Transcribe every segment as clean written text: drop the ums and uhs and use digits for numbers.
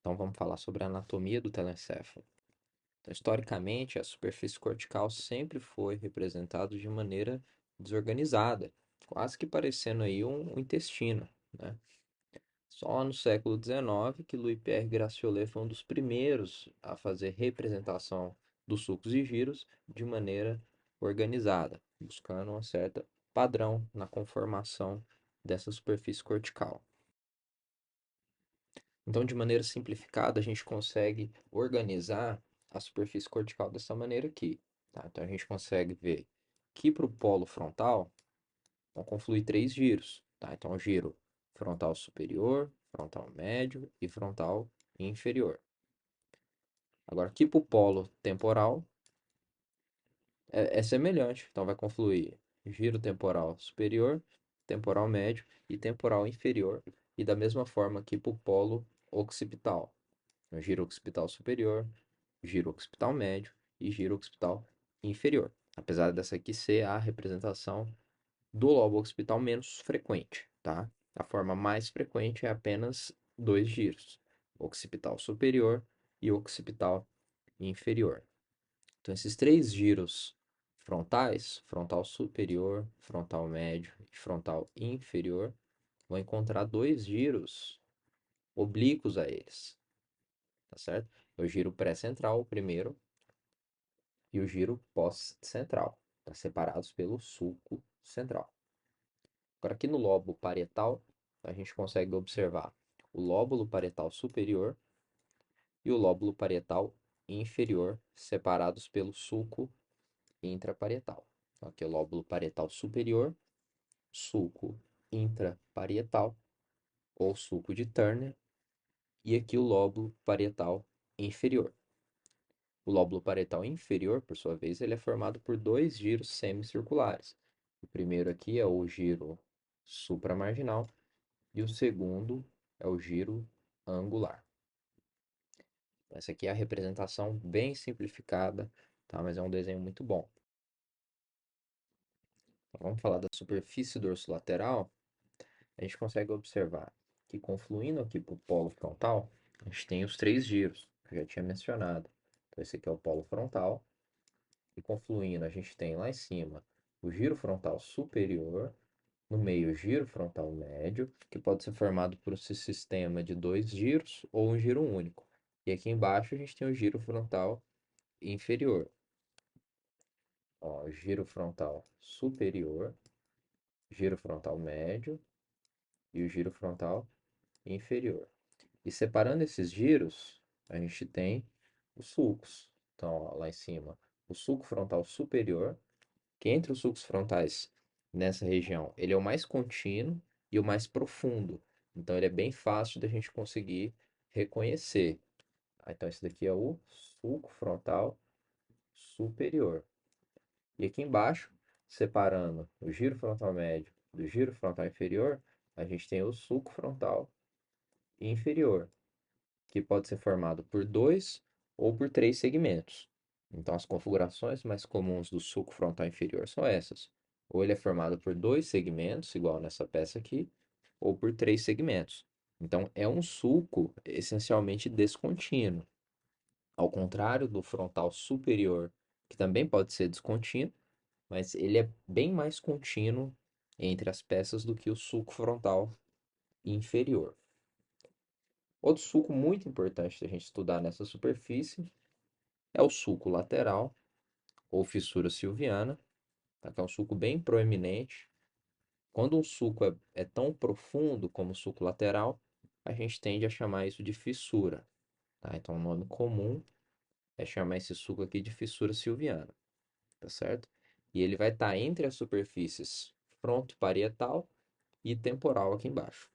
Então vamos falar sobre a anatomia do telencéfalo. Então, historicamente, a superfície cortical sempre foi representada de maneira desorganizada, quase que parecendo aí um intestino, né? Só no século XIX que Louis-Pierre Gratiolet foi um dos primeiros a fazer representação dos sucos e giros de maneira organizada, buscando um certo padrão na conformação dessa superfície cortical. Então, de maneira simplificada, a gente consegue organizar a superfície cortical dessa maneira aqui, tá? Então, a gente consegue ver que para o polo frontal vão confluir três giros, tá? Então, giro frontal superior, frontal médio e frontal inferior. Agora, aqui para o polo temporal é semelhante. Então, vai confluir giro temporal superior, temporal médio e temporal inferior. E da mesma forma aqui para o polo occipital. Giro occipital superior, giro occipital médio e giro occipital inferior. Apesar dessa aqui ser a representação do lobo occipital menos frequente, tá? A forma mais frequente é apenas dois giros, occipital superior e occipital inferior. Então, esses três giros frontais, frontal superior, frontal médio e frontal inferior, vão encontrar dois giros oblíquos a eles, tá certo? O giro pré-central, o primeiro, e o giro pós-central, tá? Separados pelo sulco central. Agora, aqui no lobo parietal, a gente consegue observar o lóbulo parietal superior e o lóbulo parietal inferior, separados pelo sulco intraparietal. Então, aqui é o lóbulo parietal superior, sulco intraparietal, ou sulco de Turner, e aqui o lóbulo parietal inferior. O lóbulo parietal inferior, por sua vez, ele é formado por dois giros semicirculares. O primeiro aqui é o giro supramarginal e o segundo é o giro angular. Essa aqui é a representação bem simplificada, tá? Mas é um desenho muito bom. Então, vamos falar da superfície dorsolateral. A gente consegue observar que confluindo aqui para o polo frontal, a gente tem os três giros, que eu já tinha mencionado. Então, esse aqui é o polo frontal. E confluindo, a gente tem lá em cima o giro frontal superior, no meio o giro frontal médio, que pode ser formado por esse sistema de dois giros ou um giro único. E aqui embaixo a gente tem o giro frontal inferior. Ó, giro frontal superior, giro frontal médio e o giro frontal inferior. E separando esses giros, a gente tem os sulcos. Então, ó, lá em cima, o sulco frontal superior, que entre os sulcos frontais nessa região, ele é o mais contínuo e o mais profundo. Então, ele é bem fácil da gente conseguir reconhecer. Então, esse daqui é o sulco frontal superior. E aqui embaixo, separando o giro frontal médio do giro frontal inferior, a gente tem o sulco frontal inferior, que pode ser formado por dois ou por três segmentos. Então, as configurações mais comuns do sulco frontal inferior são essas. Ou ele é formado por dois segmentos, igual nessa peça aqui, ou por três segmentos. Então, é um sulco essencialmente descontínuo. Ao contrário do frontal superior, que também pode ser descontínuo, mas ele é bem mais contínuo entre as peças do que o sulco frontal inferior. Outro sulco muito importante da gente estudar nessa superfície é o sulco lateral, ou fissura silviana, tá? Que é um sulco bem proeminente. Quando um sulco é tão profundo como o sulco lateral, a gente tende a chamar isso de fissura, tá? Então, o nome comum é chamar esse sulco aqui de fissura silviana, tá certo? E ele vai estar entre as superfícies fronto-parietal e temporal aqui embaixo.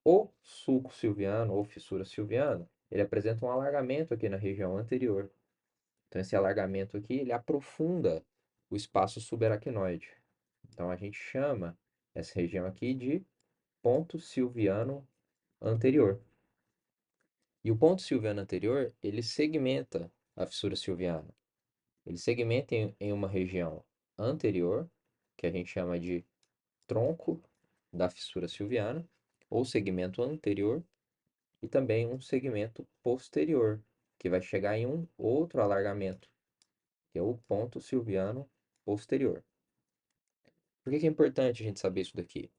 O sulco silviano ou fissura silviana, ele apresenta um alargamento aqui na região anterior. Então, esse alargamento aqui, ele aprofunda o espaço subaracnoide. Então, a gente chama essa região aqui de ponto silviano anterior. E o ponto silviano anterior, ele segmenta a fissura silviana. Ele segmenta em uma região anterior, que a gente chama de tronco da fissura silviana, ou segmento anterior, e também um segmento posterior, que vai chegar em um outro alargamento, que é o ponto silviano posterior. Por que é importante a gente saber isso daqui?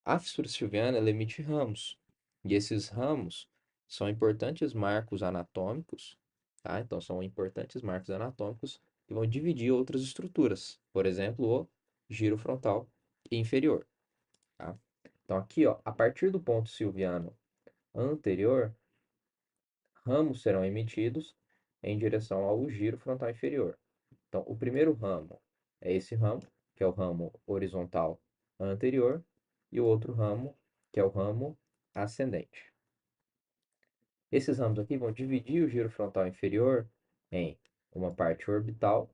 A fissura silviana ela emite ramos, e esses ramos são importantes marcos anatômicos, tá? Então, são importantes marcos anatômicos que vão dividir outras estruturas, por exemplo, o giro frontal inferior, tá? Então, aqui, ó, a partir do ponto silviano anterior, ramos serão emitidos em direção ao giro frontal inferior. Então, o primeiro ramo é esse ramo, que é o ramo horizontal anterior, e o outro ramo, que é o ramo ascendente. Esses ramos aqui vão dividir o giro frontal inferior em uma parte orbital,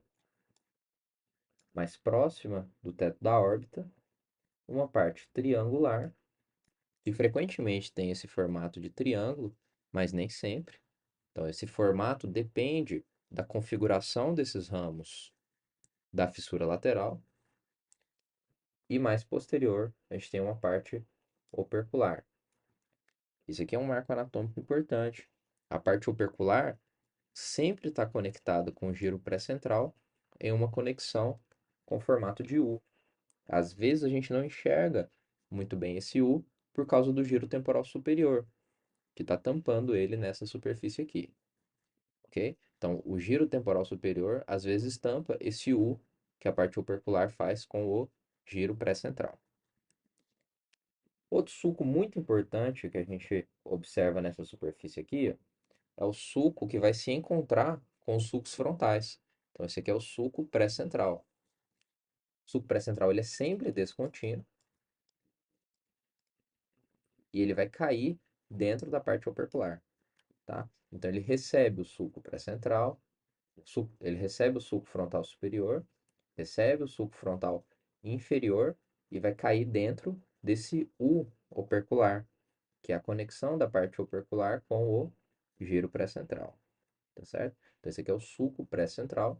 mais próxima do teto da órbita, uma parte triangular, que frequentemente tem esse formato de triângulo, mas nem sempre. Então, esse formato depende da configuração desses ramos da fissura lateral. E mais posterior, a gente tem uma parte opercular. Isso aqui é um marco anatômico importante. A parte opercular sempre está conectada com o giro pré-central em uma conexão com formato de U. Às vezes a gente não enxerga muito bem esse U por causa do giro temporal superior, que está tampando ele nessa superfície aqui, ok? Então, o giro temporal superior às vezes tampa esse U que a parte opercular faz com o giro pré-central. Outro sulco muito importante que a gente observa nessa superfície aqui é o sulco que vai se encontrar com os sulcos frontais. Então, esse aqui é o sulco pré-central. O sulco pré-central ele é sempre descontínuo e ele vai cair dentro da parte opercular, tá? Então, ele recebe o sulco pré-central, ele recebe o sulco frontal superior, recebe o sulco frontal inferior e vai cair dentro desse U opercular, que é a conexão da parte opercular com o giro pré-central, tá certo? Então, esse aqui é o sulco pré-central.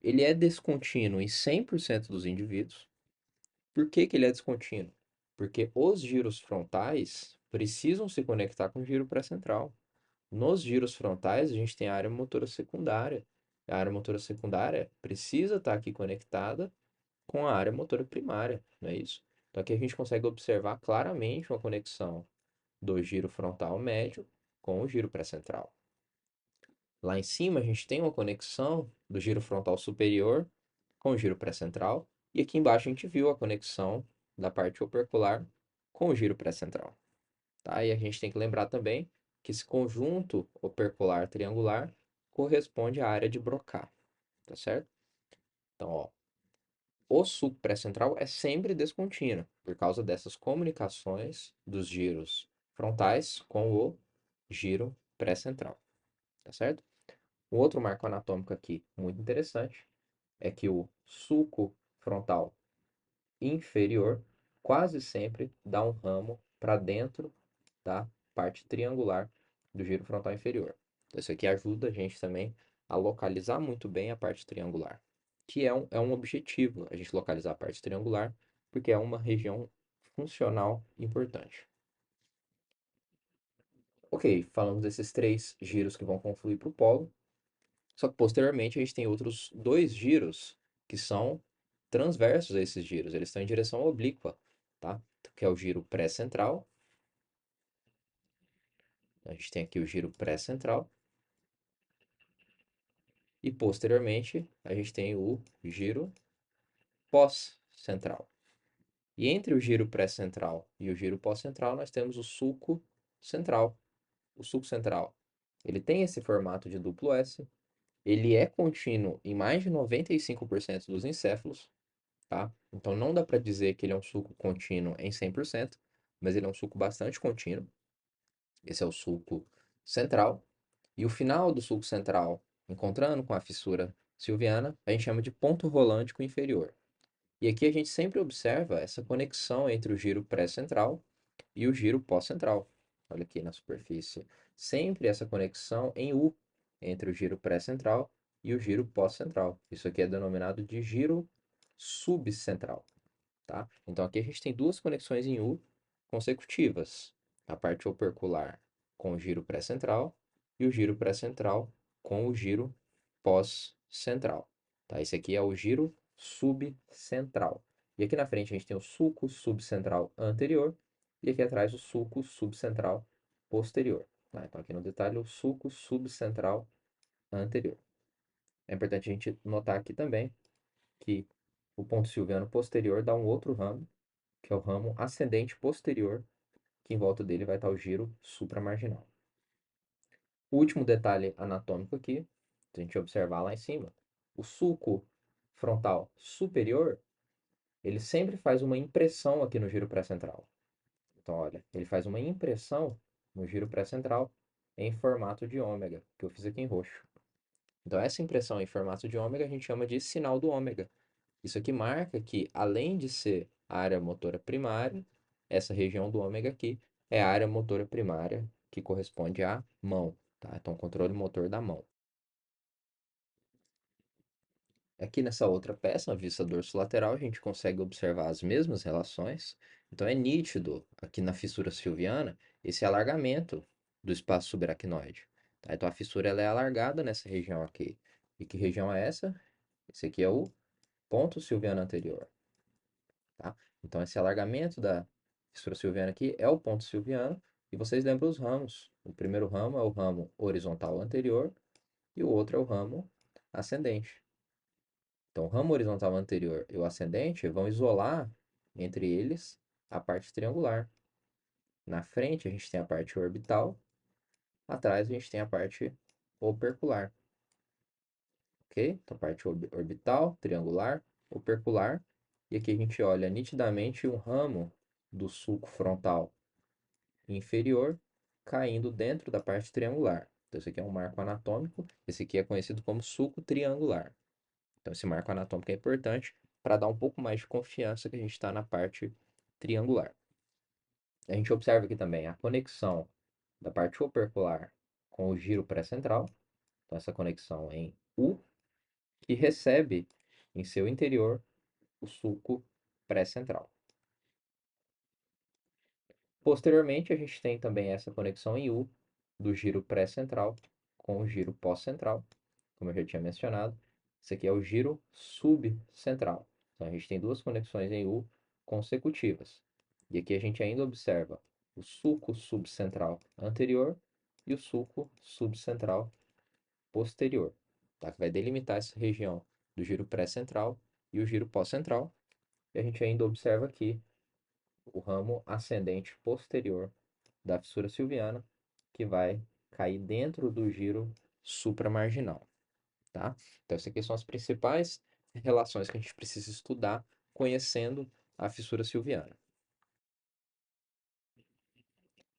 Ele é descontínuo em 100% dos indivíduos. Por que que ele é descontínuo? Porque os giros frontais precisam se conectar com o giro pré-central. Nos giros frontais, a gente tem a área motora secundária. A área motora secundária precisa estar aqui conectada com a área motora primária, não é isso? Então, aqui a gente consegue observar claramente uma conexão do giro frontal médio com o giro pré-central. Lá em cima, a gente tem uma conexão do giro frontal superior com o giro pré-central. E aqui embaixo, a gente viu a conexão da parte opercular com o giro pré-central. Tá? E a gente tem que lembrar também que esse conjunto opercular triangular corresponde à área de Broca. Tá certo? Então, ó, o sulco pré-central é sempre descontínuo, por causa dessas comunicações dos giros frontais com o giro pré-central, tá certo? Um outro marco anatômico aqui muito interessante é que o sulco frontal inferior quase sempre dá um ramo para dentro da parte triangular do giro frontal inferior. Então, isso aqui ajuda a gente também a localizar muito bem a parte triangular, que é um objetivo, a gente localizar a parte triangular, porque é uma região funcional importante. Ok, falamos desses três giros que vão confluir para o polo, só que posteriormente a gente tem outros dois giros que são transversos a esses giros, eles estão em direção oblíqua, tá? Que é o giro pré-central. A gente tem aqui o giro pré-central. E posteriormente a gente tem o giro pós-central. E entre o giro pré-central e o giro pós-central nós temos o sulco central. O sulco central, ele tem esse formato de duplo S, ele é contínuo em mais de 95% dos encéfalos, tá? Então não dá para dizer que ele é um sulco contínuo em 100%, mas ele é um sulco bastante contínuo. Esse é o sulco central. E o final do sulco central, encontrando com a fissura silviana, a gente chama de ponto rolântico inferior. E aqui a gente sempre observa essa conexão entre o giro pré-central e o giro pós-central. Olha aqui na superfície. Sempre essa conexão em U entre o giro pré-central e o giro pós-central. Isso aqui é denominado de giro subcentral, tá? Então aqui a gente tem duas conexões em U consecutivas. A parte opercular com o giro pré-central e o giro pré-central com o giro pós-central. Tá? Esse aqui é o giro subcentral. E aqui na frente a gente tem o sulco subcentral anterior e aqui atrás o sulco subcentral posterior. Tá? Então aqui no detalhe o sulco subcentral anterior. É importante a gente notar aqui também que o ponto silviano posterior dá um outro ramo, que é o ramo ascendente posterior, que em volta dele vai estar o giro supramarginal. O último detalhe anatômico aqui, se a gente observar lá em cima, o sulco frontal superior, ele sempre faz uma impressão aqui no giro pré-central. Então, olha, ele faz uma impressão no giro pré-central em formato de ômega, que eu fiz aqui em roxo. Então, essa impressão em formato de ômega a gente chama de sinal do ômega. Isso aqui marca que, além de ser a área motora primária, essa região do ômega aqui é a área motora primária que corresponde à mão, tá? Então, controle motor da mão. Aqui nessa outra peça, a vista dorsolateral, a gente consegue observar as mesmas relações. Então, é nítido aqui na fissura silviana esse alargamento do espaço subaracnoide. Tá? Então, a fissura ela é alargada nessa região aqui. E que região é essa? Esse aqui é o ponto silviano anterior. Tá? Então, esse alargamento da fissura silviana aqui é o ponto silviano. E vocês lembram os ramos. O primeiro ramo é o ramo horizontal anterior e o outro é o ramo ascendente. Então, o ramo horizontal anterior e o ascendente vão isolar entre eles a parte triangular. Na frente, a gente tem a parte orbital, atrás, a gente tem a parte opercular. Ok? Então, parte orbital, triangular, opercular. E aqui a gente olha nitidamente um ramo do sulco frontal inferior caindo dentro da parte triangular. Então, esse aqui é um marco anatômico. Esse aqui é conhecido como sulco triangular. Então, esse marco anatômico é importante para dar um pouco mais de confiança que a gente está na parte triangular. A gente observa aqui também a conexão da parte opercular com o giro pré-central. Então, essa conexão em U, que recebe em seu interior o sulco pré-central. Posteriormente, a gente tem também essa conexão em U do giro pré-central com o giro pós-central, como eu já tinha mencionado. Esse aqui é o giro subcentral. Então, a gente tem duas conexões em U consecutivas. E aqui a gente ainda observa o sulco subcentral anterior e o sulco subcentral posterior, tá? Que vai delimitar essa região do giro pré-central e o giro pós-central. E a gente ainda observa aqui o ramo ascendente posterior da fissura silviana, que vai cair dentro do giro supramarginal, tá? Então, essas aqui são as principais relações que a gente precisa estudar conhecendo a fissura silviana.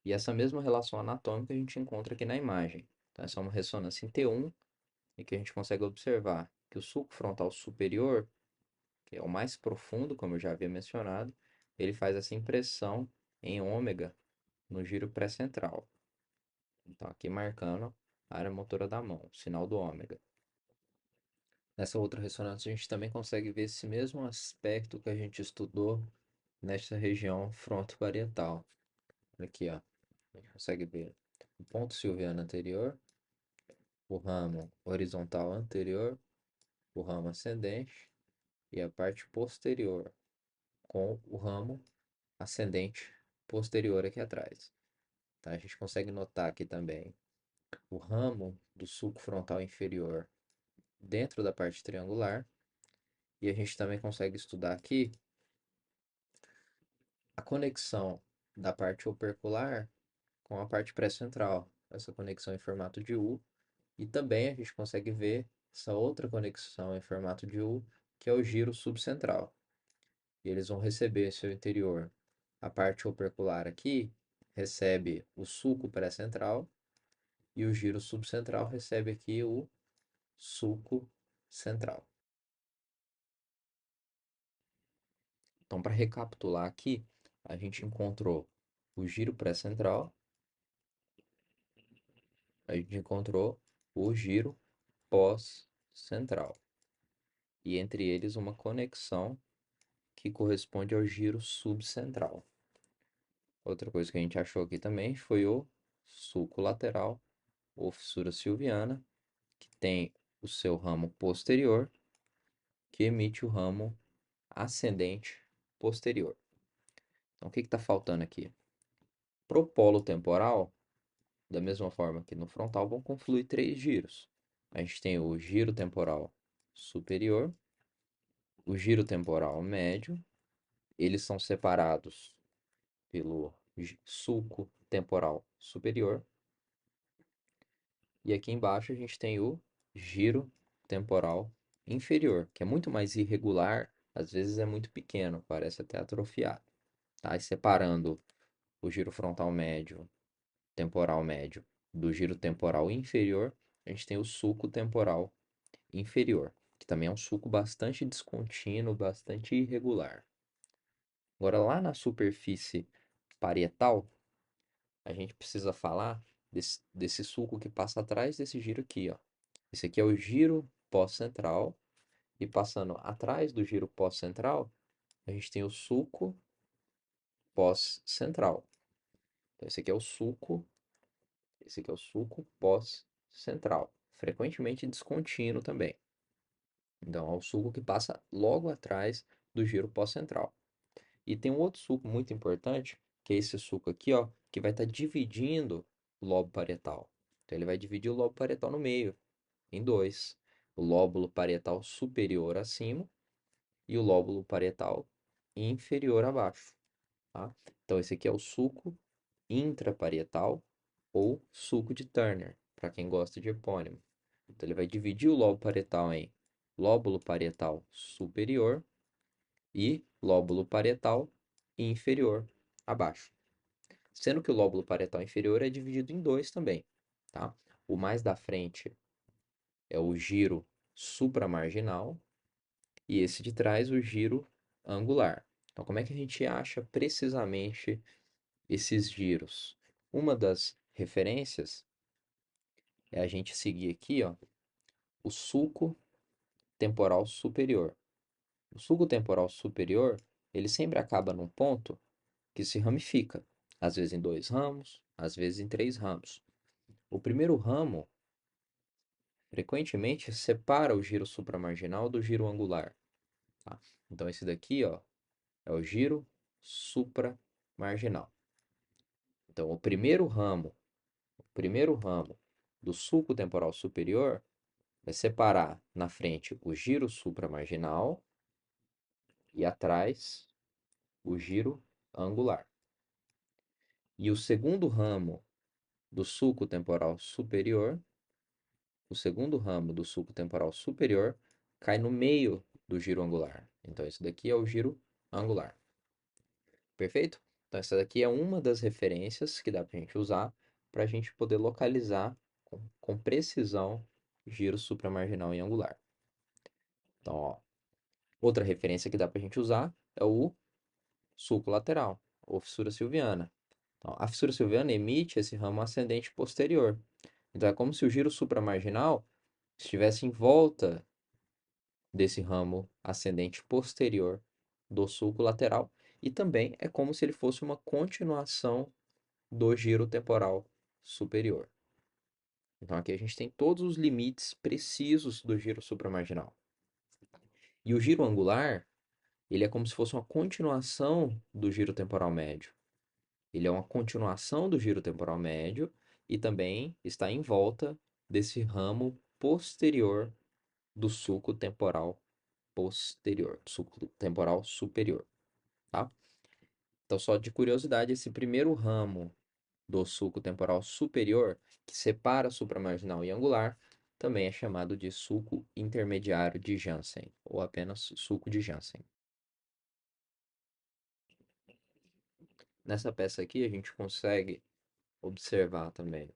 E essa mesma relação anatômica a gente encontra aqui na imagem. Então, essa é uma ressonância em T1, em que a gente consegue observar que o sulco frontal superior, que é o mais profundo, como eu já havia mencionado, ele faz essa impressão em ômega no giro pré-central. Então, aqui marcando a área motora da mão, sinal do ômega. Nessa outra ressonância, a gente também consegue ver esse mesmo aspecto que a gente estudou nesta região frontoparietal. Aqui, ó, a gente consegue ver o ponto silviano anterior, o ramo horizontal anterior, o ramo ascendente e a parte posterior com o ramo ascendente posterior aqui atrás. Tá? A gente consegue notar aqui também o ramo do sulco frontal inferior dentro da parte triangular. E a gente também consegue estudar aqui a conexão da parte opercular com a parte pré-central, essa conexão em formato de U. E também a gente consegue ver essa outra conexão em formato de U, que é o giro subcentral. E eles vão receber seu interior. A parte opercular aqui recebe o sulco pré-central e o giro subcentral recebe aqui o sulco central. Então, para recapitular aqui, a gente encontrou o giro pré-central, a gente encontrou o giro pós-central. E entre eles uma conexão que corresponde ao giro subcentral. Outra coisa que a gente achou aqui também foi o sulco lateral ou fissura silviana, que tem o seu ramo posterior, que emite o ramo ascendente posterior. Então, o que está faltando aqui? Para o polo temporal, da mesma forma que no frontal, vão confluir três giros. A gente tem o giro temporal superior, o giro temporal médio, eles são separados pelo sulco temporal superior, e aqui embaixo a gente tem o giro temporal inferior, que é muito mais irregular, às vezes é muito pequeno, parece até atrofiado. Tá? E separando o giro frontal médio, temporal médio, do giro temporal inferior, a gente tem o sulco temporal inferior, que também é um sulco bastante descontínuo, bastante irregular. Agora, lá na superfície parietal, a gente precisa falar desse sulco que passa atrás desse giro aqui, ó. Esse aqui é o giro pós-central, e passando atrás do giro pós-central, a gente tem o sulco pós-central. Então, esse aqui é o sulco pós-central, frequentemente descontínuo também. Então, é o sulco que passa logo atrás do giro pós-central. E tem um outro sulco muito importante, que é esse sulco aqui, ó, que vai estar dividindo o lobo parietal. Então, ele vai dividir o lobo parietal no meio, em dois. O lóbulo parietal superior acima e o lóbulo parietal inferior abaixo. Tá? Então, esse aqui é o sulco intraparietal ou sulco de Turner, para quem gosta de epônimo. Então, ele vai dividir o lobo parietal em lóbulo parietal superior e lóbulo parietal inferior abaixo. Sendo que o lóbulo parietal inferior é dividido em dois também. Tá? O mais da frente é o giro supramarginal e esse de trás o giro angular. Então, como é que a gente acha precisamente esses giros? Uma das referências é a gente seguir aqui, ó, o sulco temporal superior. O sulco temporal superior, ele sempre acaba num ponto que se ramifica, às vezes em dois ramos, às vezes em três ramos. O primeiro ramo, frequentemente, separa o giro supramarginal do giro angular. Tá? Então, esse daqui, ó, é o giro supramarginal. Então, o primeiro ramo do sulco temporal superior vai separar na frente o giro supramarginal e atrás o giro angular. E o segundo ramo do sulco temporal superior, cai no meio do giro angular. Então, esse daqui é o giro angular. Perfeito? Então, essa daqui é uma das referências que dá para a gente usar para a gente poder localizar com precisão giro supramarginal e angular. Então, ó, outra referência que dá para a gente usar é o sulco lateral, ou fissura silviana. Então, a fissura silviana emite esse ramo ascendente posterior. Então, é como se o giro supramarginal estivesse em volta desse ramo ascendente posterior do sulco lateral. E também é como se ele fosse uma continuação do giro temporal superior. Então, aqui a gente tem todos os limites precisos do giro supramarginal. E o giro angular, ele é como se fosse uma continuação do giro temporal médio. Ele é uma continuação do giro temporal médio e também está em volta desse ramo posterior do sulco temporal posterior, sulco temporal superior, tá? Então, só de curiosidade, esse primeiro ramo do sulco temporal superior, que separa supramarginal e angular, também é chamado de sulco intermediário de Jansen, ou apenas sulco de Jansen. Nessa peça aqui, a gente consegue observar também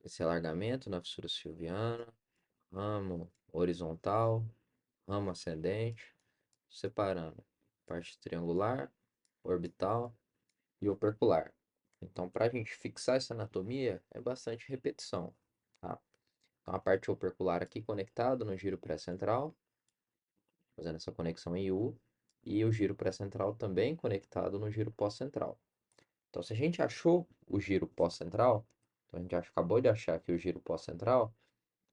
esse alargamento na fissura silviana, ramo horizontal, ramo ascendente, separando parte triangular, orbital e opercular. Então, para a gente fixar essa anatomia, é bastante repetição, tá? Então, a parte opercular aqui conectada no giro pré-central, fazendo essa conexão em U, e o giro pré-central também conectado no giro pós-central. Então, se a gente achou o giro pós-central, Então a gente acabou de achar aqui o giro pós-central.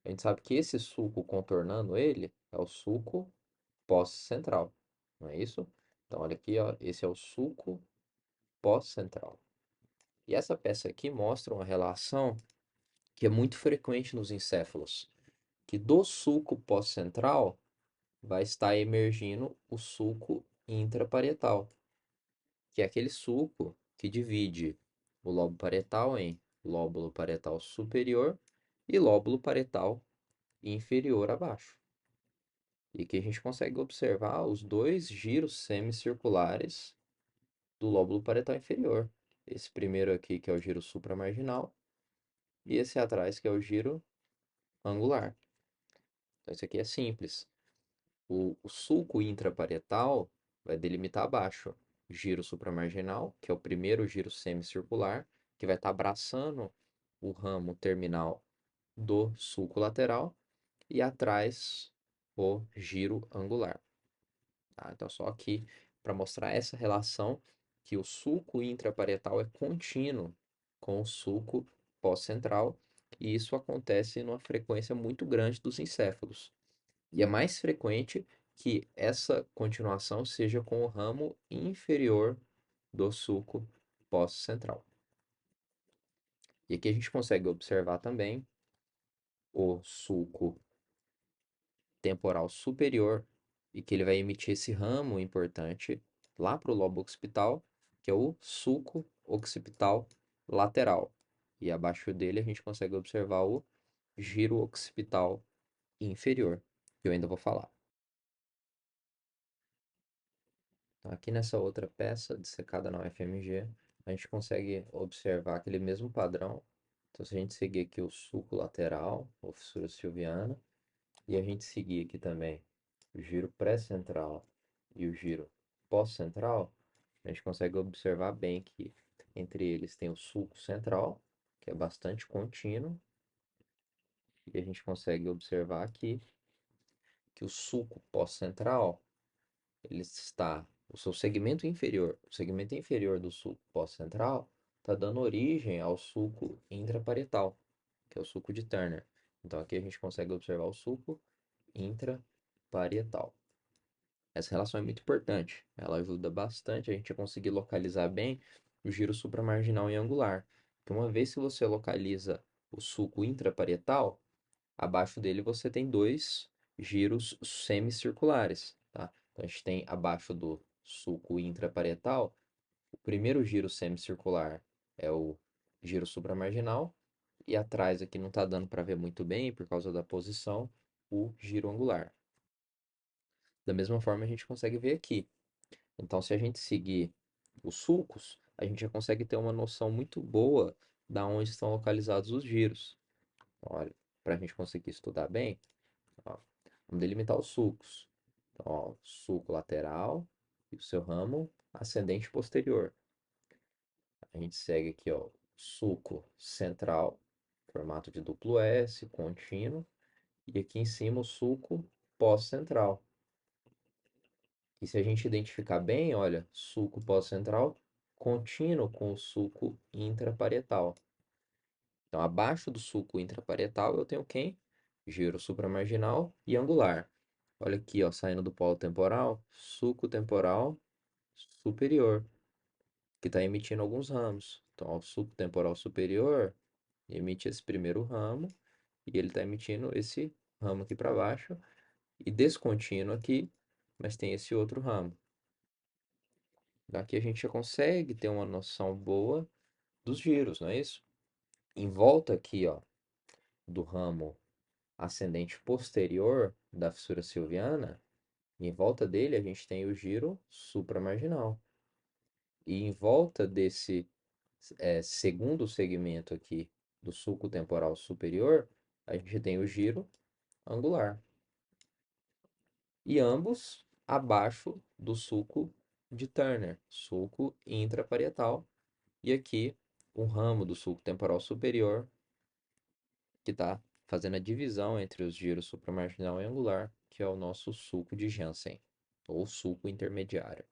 A gente sabe que esse sulco contornando ele é o sulco pós-central, não é isso? Então olha aqui, ó, esse é o sulco pós-central. E essa peça aqui mostra uma relação que é muito frequente nos encéfalos, que do sulco pós-central vai estar emergindo o sulco intraparietal, que é aquele sulco que divide o lobo parietal em lóbulo parietal superior e lóbulo parietal inferior abaixo. E aqui a gente consegue observar os dois giros semicirculares do lóbulo parietal inferior. Esse primeiro aqui que é o giro supramarginal e esse atrás que é o giro angular. Então isso aqui é simples. O sulco intraparietal vai delimitar abaixo o giro supramarginal, que é o primeiro giro semicircular, que vai estar abraçando o ramo terminal do sulco lateral, e atrás o giro angular. Tá? Então, só aqui para mostrar essa relação que o sulco intraparietal é contínuo com o sulco pós-central, e isso acontece numa frequência muito grande dos encéfalos. E é mais frequente que essa continuação seja com o ramo inferior do sulco pós-central. E aqui a gente consegue observar também o sulco temporal superior e que ele vai emitir esse ramo importante lá para o lobo occipital, que é o sulco occipital lateral. E abaixo dele a gente consegue observar o giro occipital inferior, que eu ainda vou falar. Então, aqui nessa outra peça dissecada na UFMG, a gente consegue observar aquele mesmo padrão. Então, se a gente seguir aqui o sulco lateral, ou fissura silviana, e a gente seguir aqui também o giro pré-central e o giro pós-central, a gente consegue observar bem que entre eles tem o sulco central, que é bastante contínuo, e a gente consegue observar aqui que o sulco pós-central ele está, o segmento inferior do sulco pós-central está dando origem ao sulco intraparietal, que é o sulco de Turner. Então aqui a gente consegue observar o sulco intraparietal. Essa relação é muito importante, ela ajuda bastante a gente a conseguir localizar bem o giro supramarginal e angular. Porque uma vez que você localiza o sulco intraparietal, abaixo dele você tem dois giros semicirculares, tá? Então a gente tem abaixo do sulco intraparietal, o primeiro giro semicircular é o giro supramarginal e atrás aqui não está dando para ver muito bem por causa da posição, o giro angular. Da mesma forma a gente consegue ver aqui. Então se a gente seguir os sulcos, a gente já consegue ter uma noção muito boa da onde estão localizados os giros. Então, olha, para a gente conseguir estudar bem, ó, vamos delimitar os sulcos. Então, ó, sulco lateral e o seu ramo ascendente posterior. A gente segue aqui, ó, sulco central, formato de duplo S, contínuo, e aqui em cima o sulco pós-central. E se a gente identificar bem, olha, sulco pós-central contínuo com o sulco intraparietal. Então, abaixo do sulco intraparietal eu tenho quem? Giro supramarginal e angular. Olha aqui, ó, saindo do polo temporal, sulco temporal superior, que está emitindo alguns ramos. Então, ó, o sulco temporal superior emite esse primeiro ramo e ele está emitindo esse ramo aqui para baixo e descontínuo aqui, mas tem esse outro ramo. Daqui a gente já consegue ter uma noção boa dos giros, não é isso? Em volta aqui, ó, do ramo ascendente posterior da fissura silviana, em volta dele a gente tem o giro supramarginal. E em volta desse segundo segmento aqui do sulco temporal superior, a gente tem o giro angular. E ambos abaixo do sulco de Turner, sulco intraparietal. E aqui um ramo do sulco temporal superior que está fazendo a divisão entre os giros supramarginal e angular, que é o nosso sulco de Jansen, ou sulco intermediário.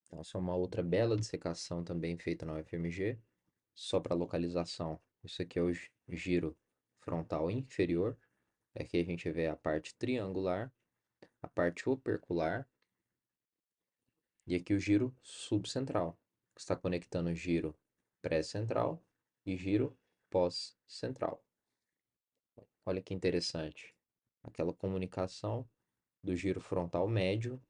Então, essa é uma outra bela dissecação também feita na UFMG, só para localização. Isso aqui é o giro frontal inferior. Aqui a gente vê a parte triangular, a parte opercular e aqui o giro subcentral, que está conectando o giro pré-central e giro pós-central. Olha que interessante. Aquela comunicação do giro frontal médio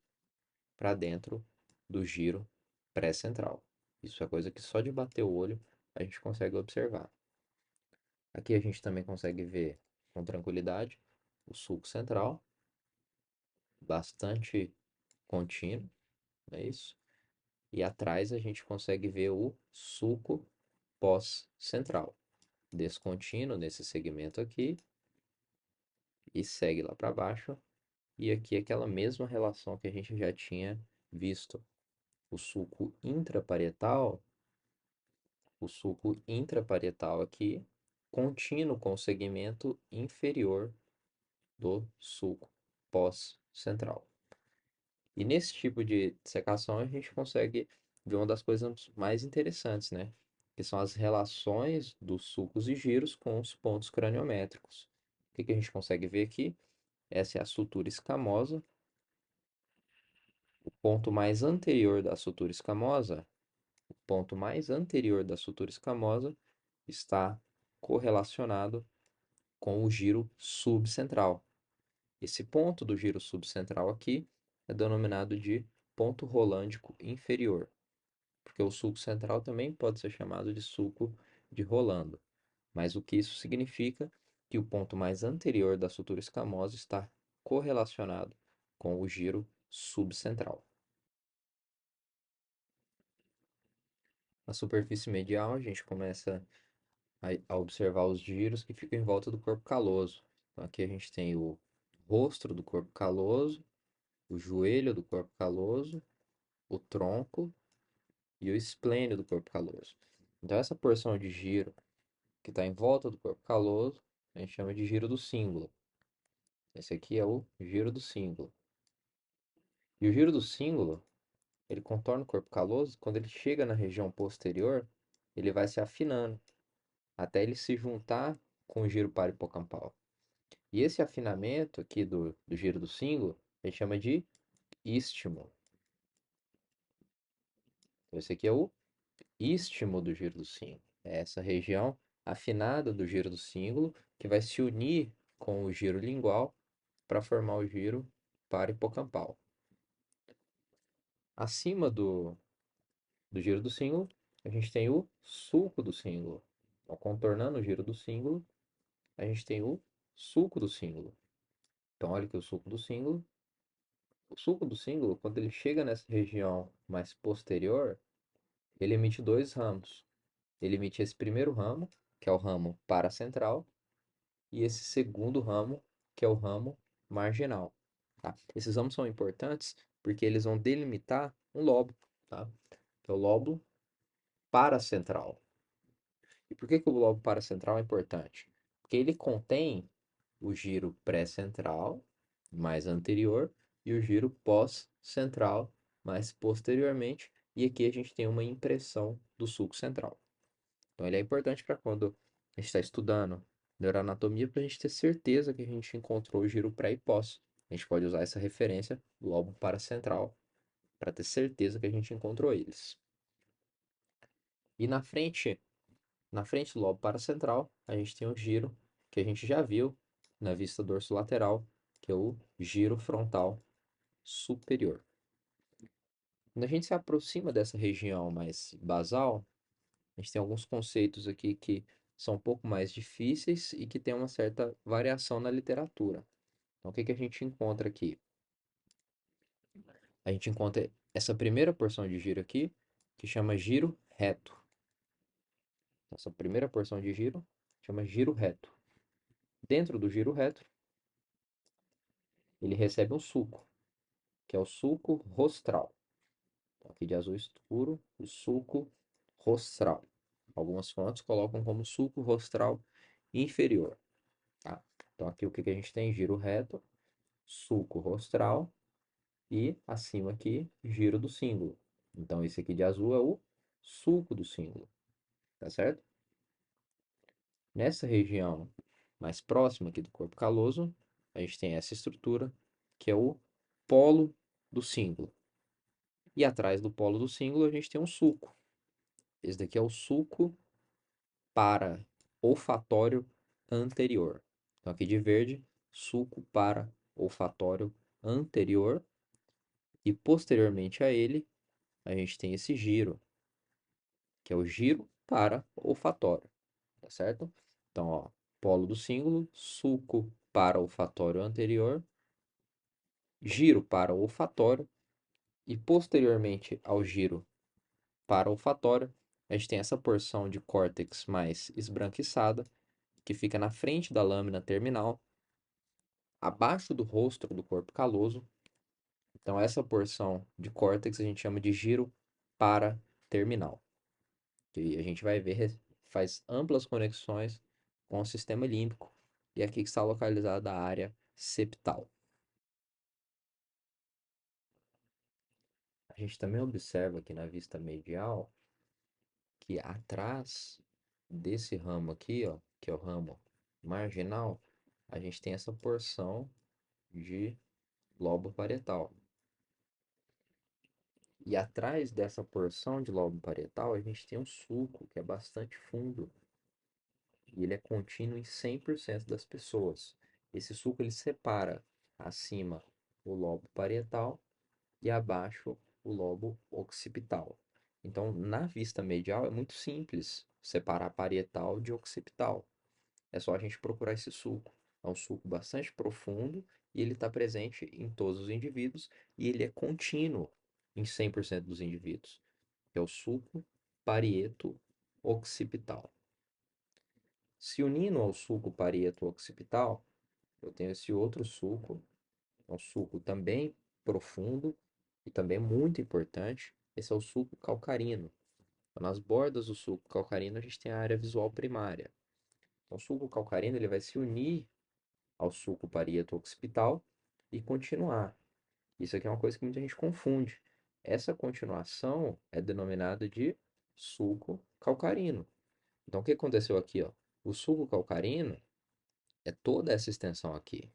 para dentro do giro pré-central. Isso é coisa que só de bater o olho a gente consegue observar. Aqui a gente também consegue ver com tranquilidade o sulco central, bastante contínuo, não é isso? E atrás a gente consegue ver o sulco pós-central, descontínuo nesse segmento aqui e segue lá para baixo. E aqui aquela mesma relação que a gente já tinha visto. O sulco intraparietal aqui, contínuo com o segmento inferior do sulco pós-central. E nesse tipo de dissecação a gente consegue ver uma das coisas mais interessantes, né? Que são as relações dos sulcos e giros com os pontos craniométricos. O que que a gente consegue ver aqui? Essa é a sutura escamosa. O ponto mais anterior da sutura escamosa, o ponto mais anterior da sutura escamosa está correlacionado com o giro subcentral. Esse ponto do giro subcentral aqui é denominado de ponto rolândico inferior, porque o sulco central também pode ser chamado de sulco de Rolando. Mas o que isso significa? Que o ponto mais anterior da sutura escamosa está correlacionado com o giro subcentral. Na superfície medial, a gente começa a observar os giros que ficam em volta do corpo caloso. Então, aqui a gente tem o rosto do corpo caloso, o joelho do corpo caloso, o tronco e o esplênio do corpo caloso. Então, essa porção de giro que está em volta do corpo caloso, a gente chama de giro do cíngulo. Esse aqui é o giro do cíngulo. E o giro do cíngulo, ele contorna o corpo caloso, quando ele chega na região posterior, ele vai se afinando, até ele se juntar com o giro parahipocampal. E esse afinamento aqui do giro do cíngulo, a gente chama de istmo. Então, esse aqui é o istmo do giro do cíngulo. É essa região afinada do giro do cíngulo que vai se unir com o giro lingual para formar o giro parahipocampal. Acima do giro do cíngulo, a gente tem o sulco do cíngulo. Então, contornando o giro do cíngulo, a gente tem o sulco do cíngulo. Então, olha que o sulco do cíngulo, quando ele chega nessa região mais posterior, ele emite dois ramos. Ele emite esse primeiro ramo, que é o ramo paracentral, e esse segundo ramo, que é o ramo marginal. Tá? Esses ramos são importantes porque eles vão delimitar um lobo, tá? Que é o lobo paracentral. E por que que o lobo paracentral é importante? Porque ele contém o giro pré-central, mais anterior, e o giro pós-central, mais posteriormente. E aqui a gente tem uma impressão do sulco central. Então, ele é importante para quando a gente está estudando neuroanatomia, para a gente ter certeza que a gente encontrou o giro pré e pós. A gente pode usar essa referência, lobo paracentral, para ter certeza que a gente encontrou eles. E na frente do lobo paracentral, a gente tem o giro que a gente já viu na vista dorsolateral, que é o giro frontal superior. Quando a gente se aproxima dessa região mais basal, a gente tem alguns conceitos aqui que são um pouco mais difíceis e que tem uma certa variação na literatura. Então, o que que a gente encontra aqui? A gente encontra essa primeira porção de giro aqui, que chama giro reto. Essa primeira porção de giro chama giro reto. Dentro do giro reto, ele recebe um sulco, que é o sulco rostral. Então, aqui de azul escuro, o sulco rostral. Algumas fontes colocam como sulco rostral inferior. Tá? Então, aqui o que que a gente tem? Giro reto, sulco rostral e acima aqui, giro do cíngulo. Então, esse aqui de azul é o sulco do símbolo, tá certo? Nessa região mais próxima aqui do corpo caloso, a gente tem essa estrutura, que é o polo do símbolo. E atrás do polo do símbolo, a gente tem um sulco. Esse daqui é o sulco para olfatório anterior. Então, aqui de verde, sulco para olfatório anterior. E posteriormente a ele, a gente tem esse giro, que é o giro para olfatório, tá certo? Então, ó, polo do símbolo, sulco para olfatório anterior, giro para olfatório e posteriormente ao giro para olfatório, a gente tem essa porção de córtex mais esbranquiçada, que fica na frente da lâmina terminal, abaixo do rostro do corpo caloso. Então, essa porção de córtex a gente chama de giro paraterminal. Que a gente vai ver, faz amplas conexões com o sistema límbico. E aqui que está localizada a área septal. A gente também observa aqui na vista medial que atrás desse ramo aqui, ó, que é o ramo marginal, a gente tem essa porção de lobo parietal. E atrás dessa porção de lobo parietal, a gente tem um sulco que é bastante fundo. E ele é contínuo em 100% das pessoas. Esse sulco ele separa acima o lobo parietal e abaixo o lobo occipital. Então, na vista medial é muito simples separar parietal de occipital. É só a gente procurar esse sulco. É um sulco bastante profundo e ele está presente em todos os indivíduos e ele é contínuo em 100% dos indivíduos. É o sulco parieto occipital. Se unindo ao sulco parieto occipital, eu tenho esse outro sulco, é um sulco também profundo e também muito importante. Esse é o sulco calcarino. Então, nas bordas do sulco calcarino, a gente tem a área visual primária. Então, o sulco calcarino ele vai se unir ao sulco parieto occipital e continuar. Isso aqui é uma coisa que muita gente confunde. Essa continuação é denominada de sulco calcarino. Então, o que aconteceu aqui, ó? O sulco calcarino é toda essa extensão aqui,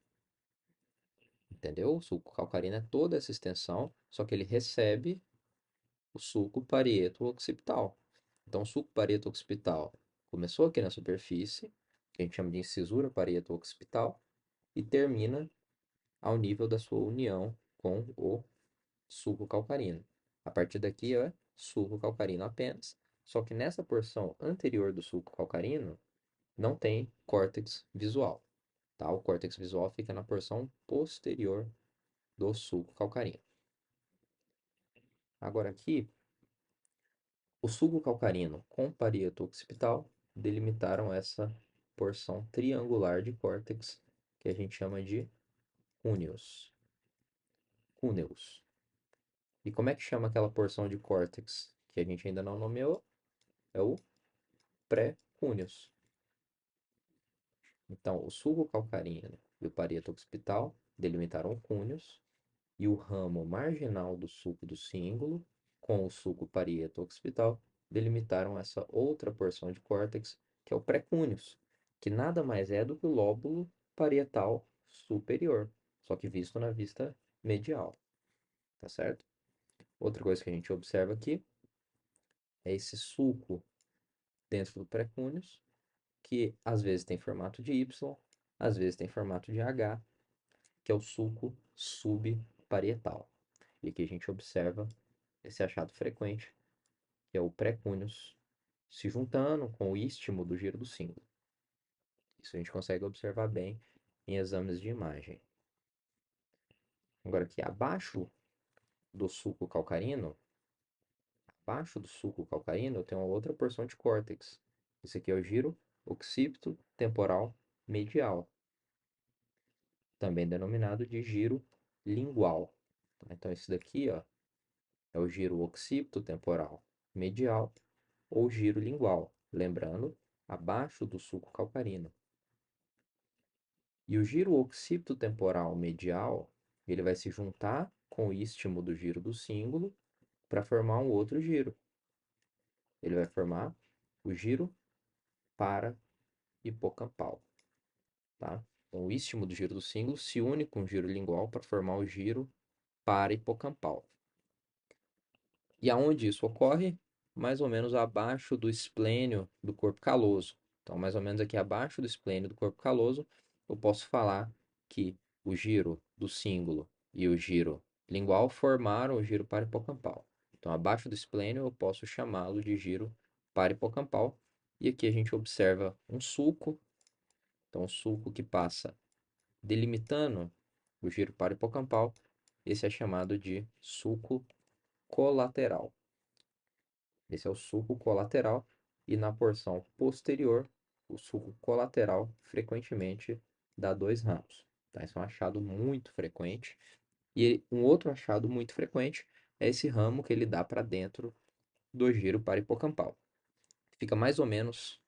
entendeu? O sulco calcarino é toda essa extensão, só que ele recebe o sulco parieto occipital. Então, o sulco parieto occipital começou aqui na superfície, que a gente chama de incisura parieto occipital, e termina ao nível da sua união com o sulco calcarino. A partir daqui é sulco calcarino apenas, só que nessa porção anterior do sulco calcarino não tem córtex visual. Tá? O córtex visual fica na porção posterior do sulco calcarino. Agora aqui, o sulco calcarino com parieto occipital delimitaram essa porção triangular de córtex que a gente chama de cúneus. Cúneus. E como é que chama aquela porção de córtex que a gente ainda não nomeou? É o pré-cúneus. Então, o sulco calcarino e o parieto occipital delimitaram cúneos, e o ramo marginal do sulco do símbolo com o sulco parieto occipital delimitaram essa outra porção de córtex, que é o pré-cúneus, que nada mais é do que o lóbulo parietal superior, só que visto na vista medial, tá certo? Outra coisa que a gente observa aqui é esse sulco dentro do pré-cúneus, que às vezes tem formato de Y, às vezes tem formato de H, que é o sulco subparietal. E aqui a gente observa esse achado frequente, que é o pré-cúneus se juntando com o istmo do giro do símbolo. Isso a gente consegue observar bem em exames de imagem. Agora aqui do sulco calcarino, abaixo do sulco calcarino, eu tenho uma outra porção de córtex. Esse aqui é o giro occipito temporal medial, também denominado de giro lingual. Então esse daqui, ó, é o giro occipito temporal medial ou giro lingual, lembrando, abaixo do sulco calcarino. E o giro occipito temporal medial, ele vai se juntar com o istmo do giro do símbolo para formar um outro giro. Ele vai formar o giro para-hipocampal, tá? Então, o istmo do giro do símbolo se une com o giro lingual para formar o giro para-hipocampal. E aonde isso ocorre? Mais ou menos abaixo do esplênio do corpo caloso. Então, mais ou menos aqui abaixo do esplênio do corpo caloso, eu posso falar que o giro do símbolo e o giro lingual formaram o giro para-hipocampal. Então, abaixo do esplênio, eu posso chamá-lo de giro para-hipocampal. E aqui a gente observa um sulco. Então, um sulco que passa delimitando o giro para-hipocampal. Esse é chamado de sulco colateral. Esse é o sulco colateral. E na porção posterior, o sulco colateral frequentemente dá dois ramos. Tá? Esse é um achado muito frequente. E um outro achado muito frequente é esse ramo que ele dá para dentro do giro para-hipocampal. Fica mais ou menos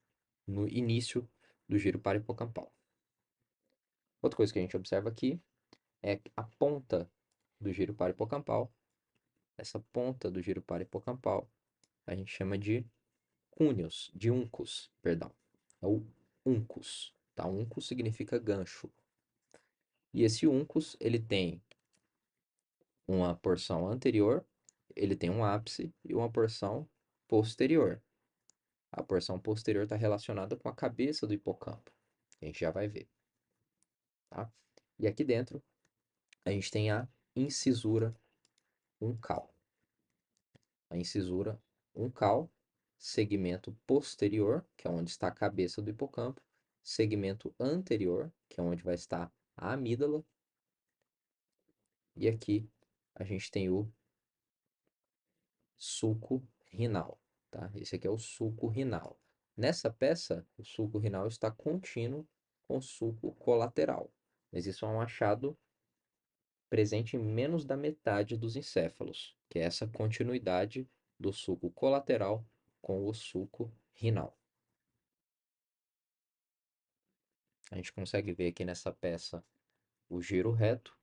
no início do giro para-hipocampal. Outra coisa que a gente observa aqui é a ponta do giro para-hipocampal. Essa ponta do giro para-hipocampal a gente chama de cúneos, de uncus, perdão. É o uncus, tá? Uncus significa gancho. E esse uncus, ele tem uma porção anterior, ele tem um ápice e uma porção posterior. A porção posterior está relacionada com a cabeça do hipocampo. A gente já vai ver, tá? E aqui dentro, a gente tem a incisura uncal. A incisura uncal, segmento posterior, que é onde está a cabeça do hipocampo, segmento anterior, que é onde vai estar a amígdala, e aqui a gente tem o sulco renal, tá? Esse aqui é o sulco renal. Nessa peça, o sulco renal está contínuo com o sulco colateral, mas isso é um achado presente em menos da metade dos encéfalos, que é essa continuidade do sulco colateral com o sulco renal. A gente consegue ver aqui nessa peça o giro reto,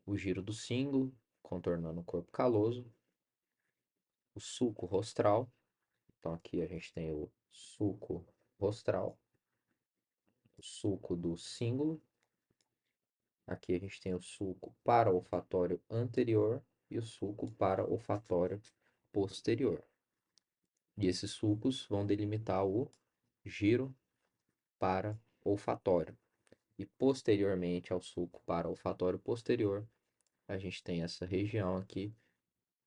o giro do símbolo, contornando o corpo caloso, o sulco rostral. Então aqui a gente tem o sulco rostral, o sulco do símbolo. Aqui a gente tem o sulco para-olfatório anterior e o sulco para-olfatório posterior. E esses sulcos vão delimitar o giro para-olfatório. E posteriormente ao sulco para-olfatório posterior, a gente tem essa região aqui,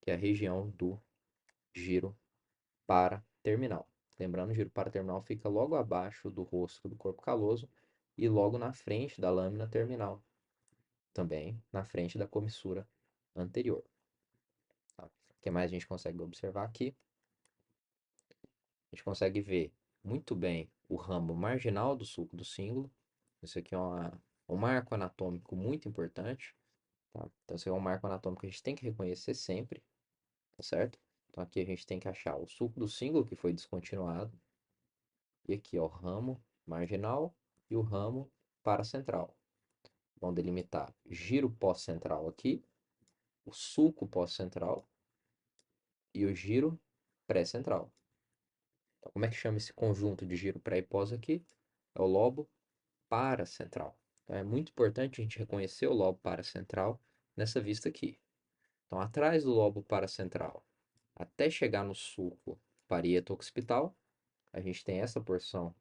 que é a região do giro paraterminal. Lembrando, o giro paraterminal fica logo abaixo do rosto do corpo caloso e logo na frente da lâmina terminal, também na frente da comissura anterior. Tá? O que mais a gente consegue observar aqui? A gente consegue ver muito bem o ramo marginal do sulco do símbolo. Isso aqui é um marco anatômico muito importante. Tá? Então, esse é um marco anatômico que a gente tem que reconhecer sempre, tá certo? Então, aqui a gente tem que achar o sulco do símbolo que foi descontinuado. E aqui, ó, o ramo marginal e o ramo paracentral. Vão delimitar giro pós-central aqui, o sulco pós-central e o giro pré-central. Então, como é que chama esse conjunto de giro pré e pós aqui? É o lobo paracentral. Então, é muito importante a gente reconhecer o lobo paracentral nessa vista aqui. Então, atrás do lobo paracentral, até chegar no sulco parieto-occipital, a gente tem essa porção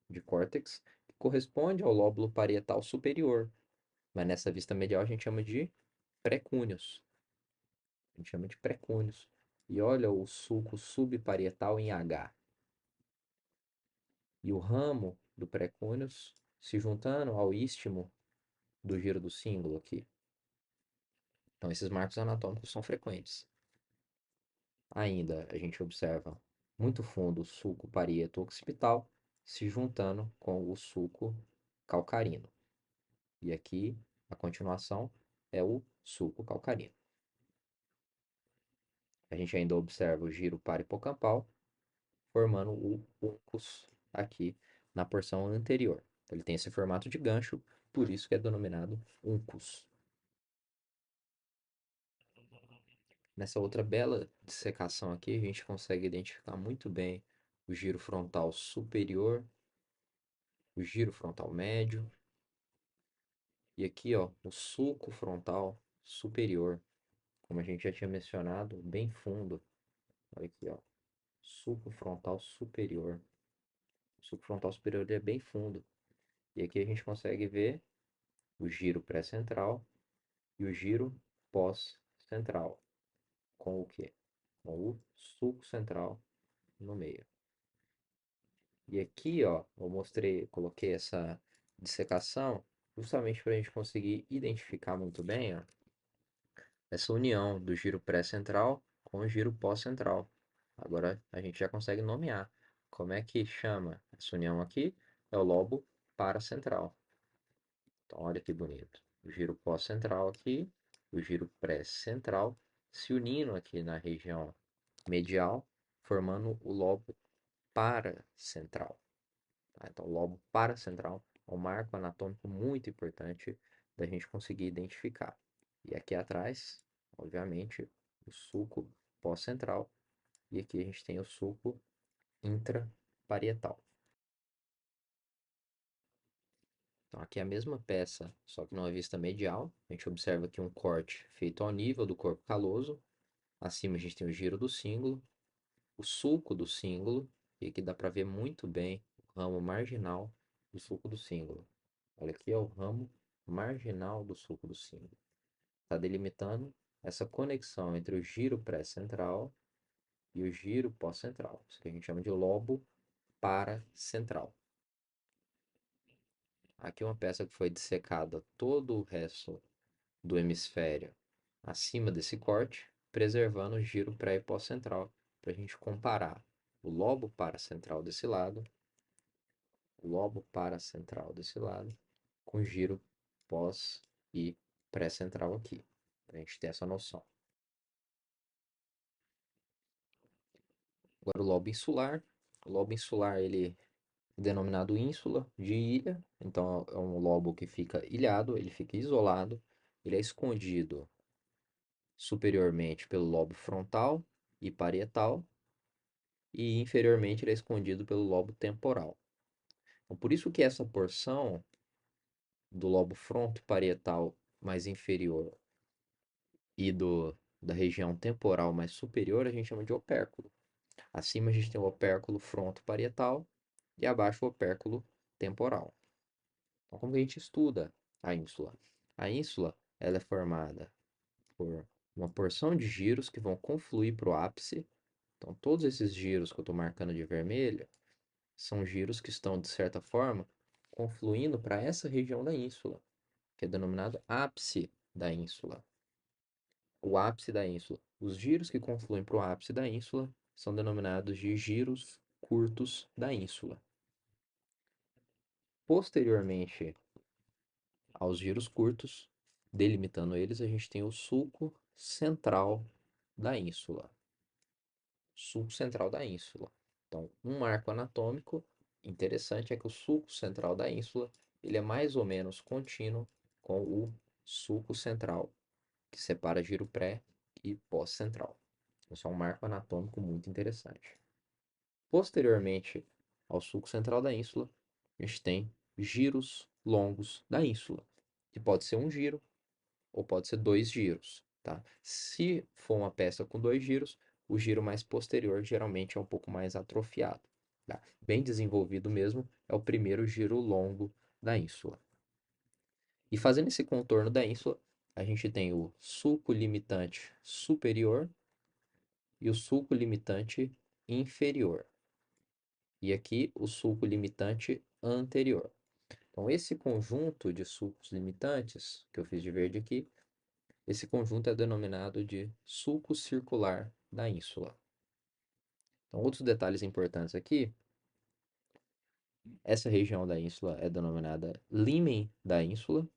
de córtex que corresponde ao lóbulo parietal superior. Mas nessa vista medial a gente chama de precúneos. A gente chama de precúneos. E olha o sulco subparietal em H. E o ramo do precúneos se juntando ao istmo do giro do símbolo aqui. Então esses marcos anatômicos são frequentes. Ainda a gente observa muito fundo o sulco parieto occipital se juntando com o sulco calcarino. E aqui a continuação é o sulco calcarino. A gente ainda observa o giro para-hipocampal formando o uncus aqui na porção anterior. Então, ele tem esse formato de gancho, por isso que é denominado uncus. Nessa outra bela dissecação aqui, a gente consegue identificar muito bem o giro frontal superior, o giro frontal médio, e aqui, ó, o sulco frontal superior, como a gente já tinha mencionado, bem fundo. Olha aqui, ó, sulco frontal superior. O sulco frontal superior ele é bem fundo. E aqui a gente consegue ver o giro pré-central e o giro pós-central. Com o quê? Com o sulco central no meio. E aqui, ó, eu mostrei, coloquei essa dissecação justamente para a gente conseguir identificar muito bem, ó, essa união do giro pré-central com o giro pós-central. Agora a gente já consegue nomear. Como é que chama essa união aqui? É o lobo paracentral. Então, olha que bonito. O giro pós-central aqui, o giro pré-central se unindo aqui na região medial, formando o lobo paracentral. Tá? Então, o lobo paracentral é um marco anatômico muito importante da gente conseguir identificar. E aqui atrás, obviamente, o sulco pós-central. E aqui a gente tem o sulco intraparietal. Então, aqui é a mesma peça, só que numa vista medial. A gente observa aqui um corte feito ao nível do corpo caloso. Acima a gente tem o giro do cíngulo, o sulco do cíngulo, e aqui dá para ver muito bem o ramo marginal do sulco do cíngulo. Olha aqui é o ramo marginal do sulco do cíngulo. Está delimitando essa conexão entre o giro pré-central e o giro pós-central. Isso que a gente chama de lobo paracentral. Aqui uma peça que foi dissecada todo o resto do hemisfério acima desse corte, preservando o giro pré e pós-central, para a gente comparar o lobo paracentral desse lado, o lobo paracentral desse lado, com o giro pós e pré-central aqui, para a gente ter essa noção. Agora o lobo insular ele é denominado ínsula de ilha, então é um lobo que fica ilhado, ele fica isolado, ele é escondido superiormente pelo lobo frontal e parietal, e inferiormente ele é escondido pelo lobo temporal. Então, por isso que essa porção do lobo fronto-parietal mais inferior e da região temporal mais superior a gente chama de opérculo. Acima a gente tem o opérculo fronto-parietal e abaixo o opérculo temporal. Então, como que a gente estuda a ínsula? A ínsula ela é formada por uma porção de giros que vão confluir para o ápice. Então, todos esses giros que eu estou marcando de vermelho são giros que estão, de certa forma, confluindo para essa região da ínsula, que é denominado ápice da ínsula. O ápice da ínsula. Os giros que confluem para o ápice da ínsula são denominados de giros curtos da ínsula. Posteriormente aos giros curtos, delimitando eles, a gente tem o sulco central da ínsula. Sulco central da ínsula. Então, um marco anatômico interessante é que o sulco central da ínsula ele é mais ou menos contínuo com o sulco central, que separa giro pré e pós-central. Isso é um marco anatômico muito interessante. Posteriormente ao sulco central da ínsula, a gente tem giros longos da ínsula, que pode ser um giro ou pode ser dois giros, tá? Se for uma peça com dois giros, o giro mais posterior geralmente é um pouco mais atrofiado, tá? Bem desenvolvido mesmo é o primeiro giro longo da ínsula. E fazendo esse contorno da ínsula, a gente tem o sulco limitante superior e o sulco limitante inferior. E aqui o sulco limitante anterior. Então, esse conjunto de sulcos limitantes, que eu fiz de verde aqui, esse conjunto é denominado de sulco circular da ínsula. Então, outros detalhes importantes aqui, essa região da ínsula é denominada límen da ínsula,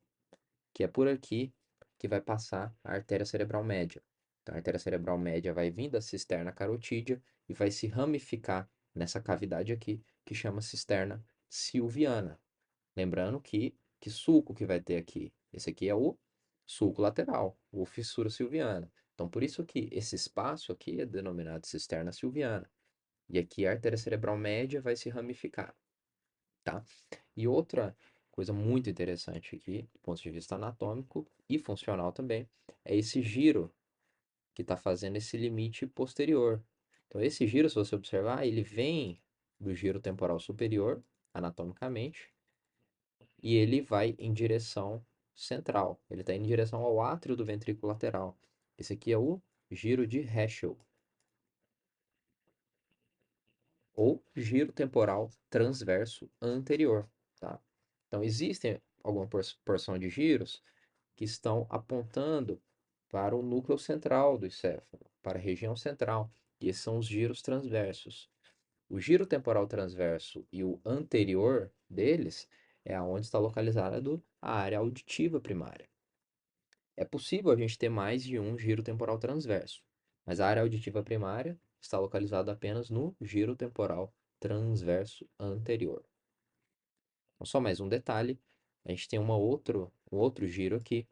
que é por aqui que vai passar a artéria cerebral média. Então, a artéria cerebral média vai vir da cisterna carotídea e vai se ramificar nessa cavidade aqui, que chama cisterna silviana. Lembrando que sulco que vai ter aqui? Esse aqui é o sulco lateral, ou fissura silviana. Então, por isso que esse espaço aqui é denominado cisterna silviana. E aqui a artéria cerebral média vai se ramificar, tá? E outra coisa muito interessante aqui, do ponto de vista anatômico e funcional também, é esse giro que está fazendo esse limite posterior. Então, esse giro, se você observar, ele vem do giro temporal superior, anatomicamente, e ele vai em direção central. Ele está em direção ao átrio do ventrículo lateral. Esse aqui é o giro de Heschel, ou giro temporal transverso anterior, tá? Então, existem alguma porção de giros que estão apontando para o núcleo central do encéfalo, para a região central, e esses são os giros transversos. O giro temporal transverso e o anterior deles é aonde está localizada a área auditiva primária. É possível a gente ter mais de um giro temporal transverso, mas a área auditiva primária está localizada apenas no giro temporal transverso anterior. Então, só mais um detalhe, a gente tem um outro giro aqui,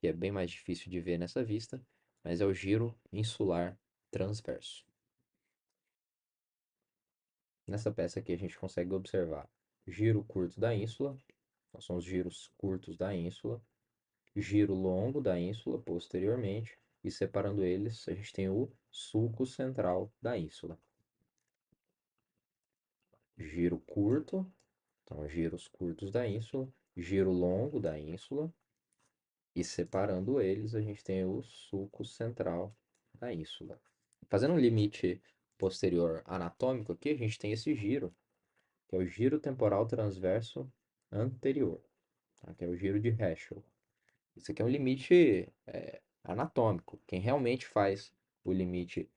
que é bem mais difícil de ver nessa vista, mas é o giro insular transverso. Nessa peça aqui a gente consegue observar giro curto da ínsula, então são os giros curtos da ínsula, giro longo da ínsula posteriormente, e separando eles a gente tem o sulco central da ínsula. Giro curto, então giros curtos da ínsula, giro longo da ínsula, e separando eles a gente tem o sulco central da ínsula. Fazendo um limite posterior anatômico aqui, a gente tem esse giro, que é o giro temporal transverso anterior, tá? Que é o giro de Heschel. Isso aqui é um limite anatômico. Quem realmente faz o limite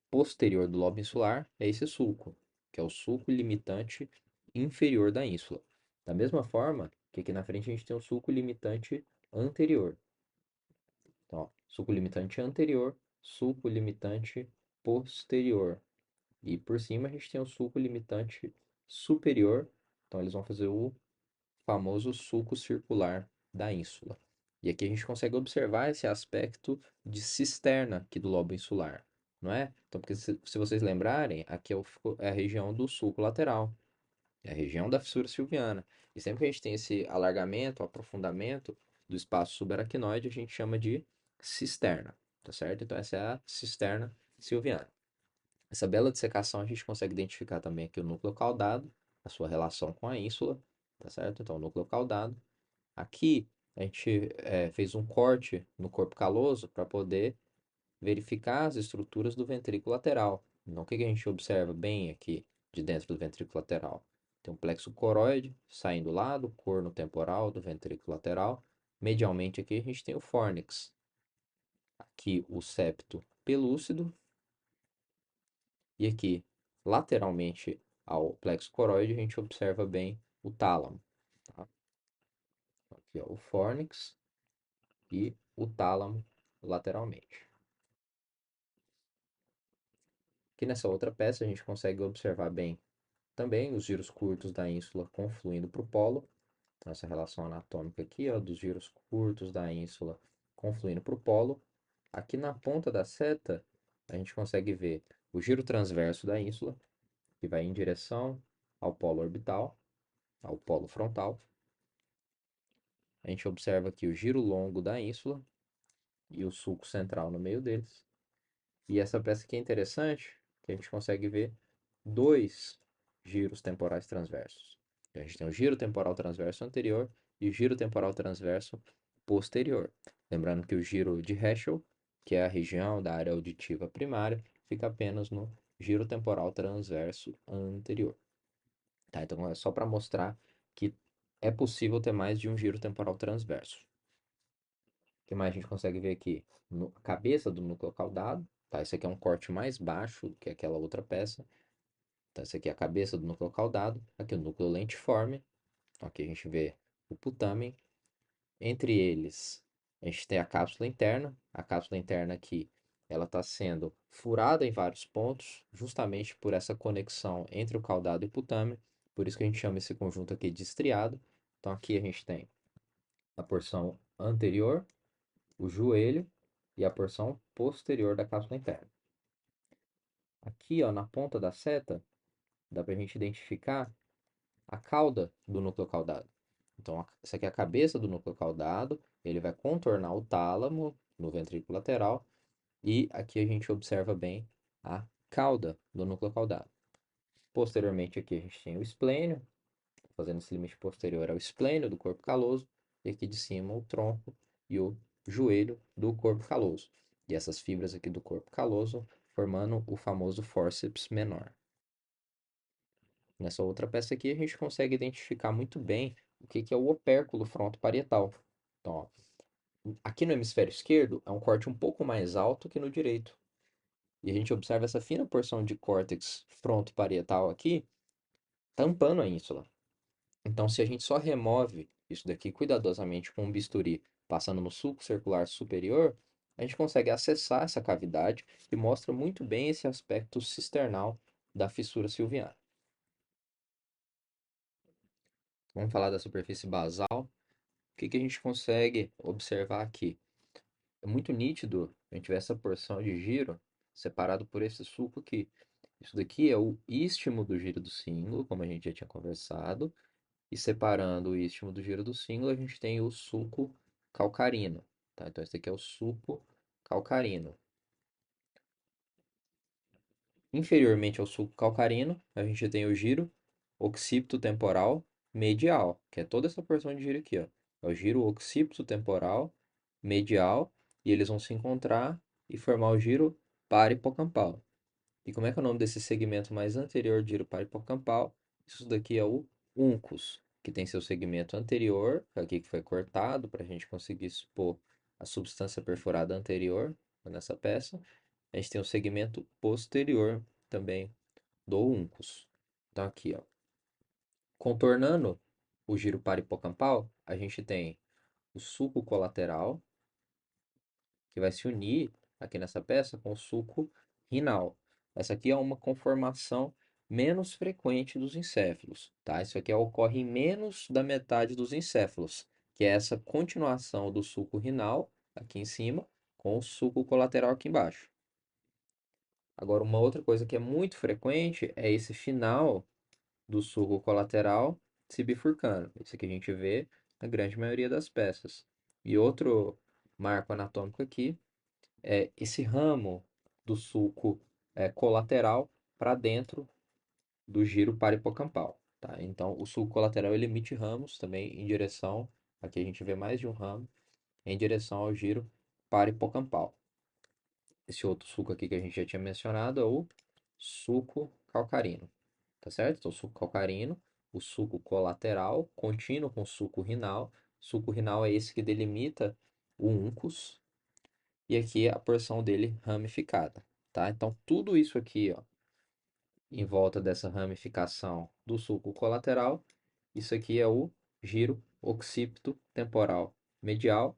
posterior do lobo insular é esse sulco, que é o sulco limitante inferior da ínsula. Da mesma forma que aqui na frente a gente tem o sulco limitante anterior. Então, ó, sulco limitante anterior, sulco limitante posterior. E por cima a gente tem o sulco limitante superior. Então eles vão fazer o famoso sulco circular da ínsula. E aqui a gente consegue observar esse aspecto de cisterna aqui do lobo insular, não é? Então, porque se vocês lembrarem, aqui é a região do sulco lateral, é a região da fissura silviana. E sempre que a gente tem esse alargamento, aprofundamento do espaço subaracnoide, a gente chama de cisterna, tá certo? Então essa é a cisterna silviana. Essa bela dissecação a gente consegue identificar também aqui o núcleo caudado, a sua relação com a ínsula, tá certo? Então, o núcleo caudado. Aqui a gente fez um corte no corpo caloso para poder verificar as estruturas do ventrículo lateral. Então, o que que a gente observa bem aqui de dentro do ventrículo lateral? Tem um plexo coroide saindo lá do corno temporal do ventrículo lateral. Medialmente aqui a gente tem o fórnix. Aqui o septo pelúcido. E aqui, lateralmente ao plexo coroide, a gente observa bem o tálamo. Tá? Aqui, ó, o fórnix e o tálamo lateralmente. Aqui nessa outra peça a gente consegue observar bem também os giros curtos da ínsula confluindo para o polo. Então, essa relação anatômica aqui, ó, dos giros curtos da ínsula confluindo para o polo. Aqui na ponta da seta, a gente consegue ver o giro transverso da ínsula, que vai em direção ao polo orbital, ao polo frontal. A gente observa aqui o giro longo da ínsula e o sulco central no meio deles. E essa peça aqui é interessante, que a gente consegue ver dois giros temporais transversos. Então, a gente tem o giro temporal transverso anterior e o giro temporal transverso posterior. Lembrando que o giro de Heschel, que é a região da área auditiva primária, fica apenas no giro temporal transverso anterior. Tá? Então é só para mostrar que é possível ter mais de um giro temporal transverso. O que mais a gente consegue ver aqui? A cabeça do núcleo caudado, tá? Esse aqui é um corte mais baixo do que aquela outra peça. Então, esse aqui é a cabeça do núcleo caudado. Aqui o núcleo lentiforme. Então, aqui a gente vê o putamen. Entre eles, a gente tem a cápsula interna. A cápsula interna aqui, ela está sendo furada em vários pontos, justamente por essa conexão entre o caudado e o putamen. Por isso que a gente chama esse conjunto aqui de estriado. Então, aqui a gente tem a porção anterior, o joelho, e a porção posterior da cápsula interna. Aqui, ó, na ponta da seta, dá para a gente identificar a cauda do núcleo caudado. Então, essa aqui é a cabeça do núcleo caudado, ele vai contornar o tálamo no ventrículo lateral, e aqui a gente observa bem a cauda do núcleo caudado. Posteriormente, aqui a gente tem o esplênio, fazendo esse limite posterior ao esplênio do corpo caloso, e aqui de cima o tronco e o joelho do corpo caloso. E essas fibras aqui do corpo caloso formando o famoso fórceps menor. Nessa outra peça aqui, a gente consegue identificar muito bem o que é o opérculo frontoparietal. Então, ó, aqui no hemisfério esquerdo é um corte um pouco mais alto que no direito. E a gente observa essa fina porção de córtex frontoparietal aqui, tampando a ínsula. Então, se a gente só remove isso daqui cuidadosamente com um bisturi, passando no sulco circular superior, a gente consegue acessar essa cavidade e mostra muito bem esse aspecto cisternal da fissura silviana. Vamos falar da superfície basal. O que a gente consegue observar aqui? É muito nítido a gente ver essa porção de giro separado por esse sulco aqui. Isso daqui é o istmo do giro do símbolo, como a gente já tinha conversado, e separando o istmo do giro do símbolo, a gente tem o sulco calcarino, tá? Então esse aqui é o sulco calcarino. Inferiormente ao sulco calcarino, a gente tem o giro occipito temporal medial, que é toda essa porção de giro aqui, ó. É o giro occipito temporal medial, e eles vão se encontrar e formar o giro paripocampal. E como é que é o nome desse segmento mais anterior de giro paripocampal? Isso daqui é o uncus, que tem seu segmento anterior, aqui que foi cortado para a gente conseguir expor a substância perfurada anterior nessa peça. A gente tem o segmento posterior também do uncus. Então aqui, ó, contornando o giro paripocampal, a gente tem o sulco colateral, que vai se unir aqui nessa peça com o sulco rinal. Essa aqui é uma conformação menos frequente dos encéfalos, tá? Isso aqui ocorre em menos da metade dos encéfalos, que é essa continuação do sulco rinal aqui em cima com o sulco colateral aqui embaixo. Agora, uma outra coisa que é muito frequente é esse final do sulco colateral se bifurcando. Isso aqui a gente vê na grande maioria das peças. E outro marco anatômico aqui é esse ramo do sulco colateral para dentro do giro paripocampal, tá? Então, o sulco colateral ele emite ramos também em direção, aqui a gente vê mais de um ramo, em direção ao giro paripocampal. Esse outro sulco aqui que a gente já tinha mencionado é o sulco calcarino, tá certo? Então, o sulco calcarino, o sulco colateral, contínuo com o sulco rinal. O sulco rinal é esse que delimita o uncus, e aqui a porção dele ramificada, tá? Então, tudo isso aqui, ó, em volta dessa ramificação do sulco colateral, isso aqui é o giro occipito temporal medial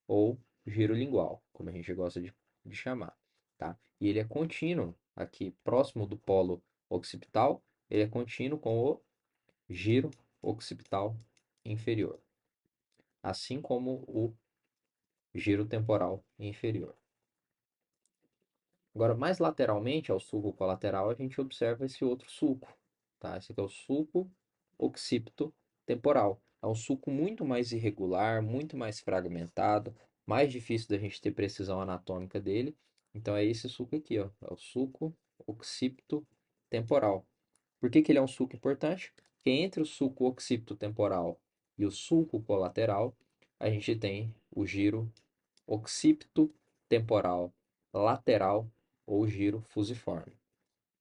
ou giro lingual, como a gente gosta de chamar, tá? E ele é contínuo aqui, próximo do polo occipital, ele é contínuo com o giro occipital inferior, assim como o giro temporal inferior. Agora, mais lateralmente ao sulco colateral, a gente observa esse outro sulco, tá? Esse aqui é o sulco occipito temporal. É um sulco muito mais irregular, muito mais fragmentado, mais difícil da gente ter precisão anatômica dele. Então, é esse sulco aqui, ó, é o sulco occipito temporal. Por que que ele é um sulco importante? Porque entre o sulco occipito temporal e o sulco colateral, a gente tem o giro occipito temporal lateral ou giro fusiforme,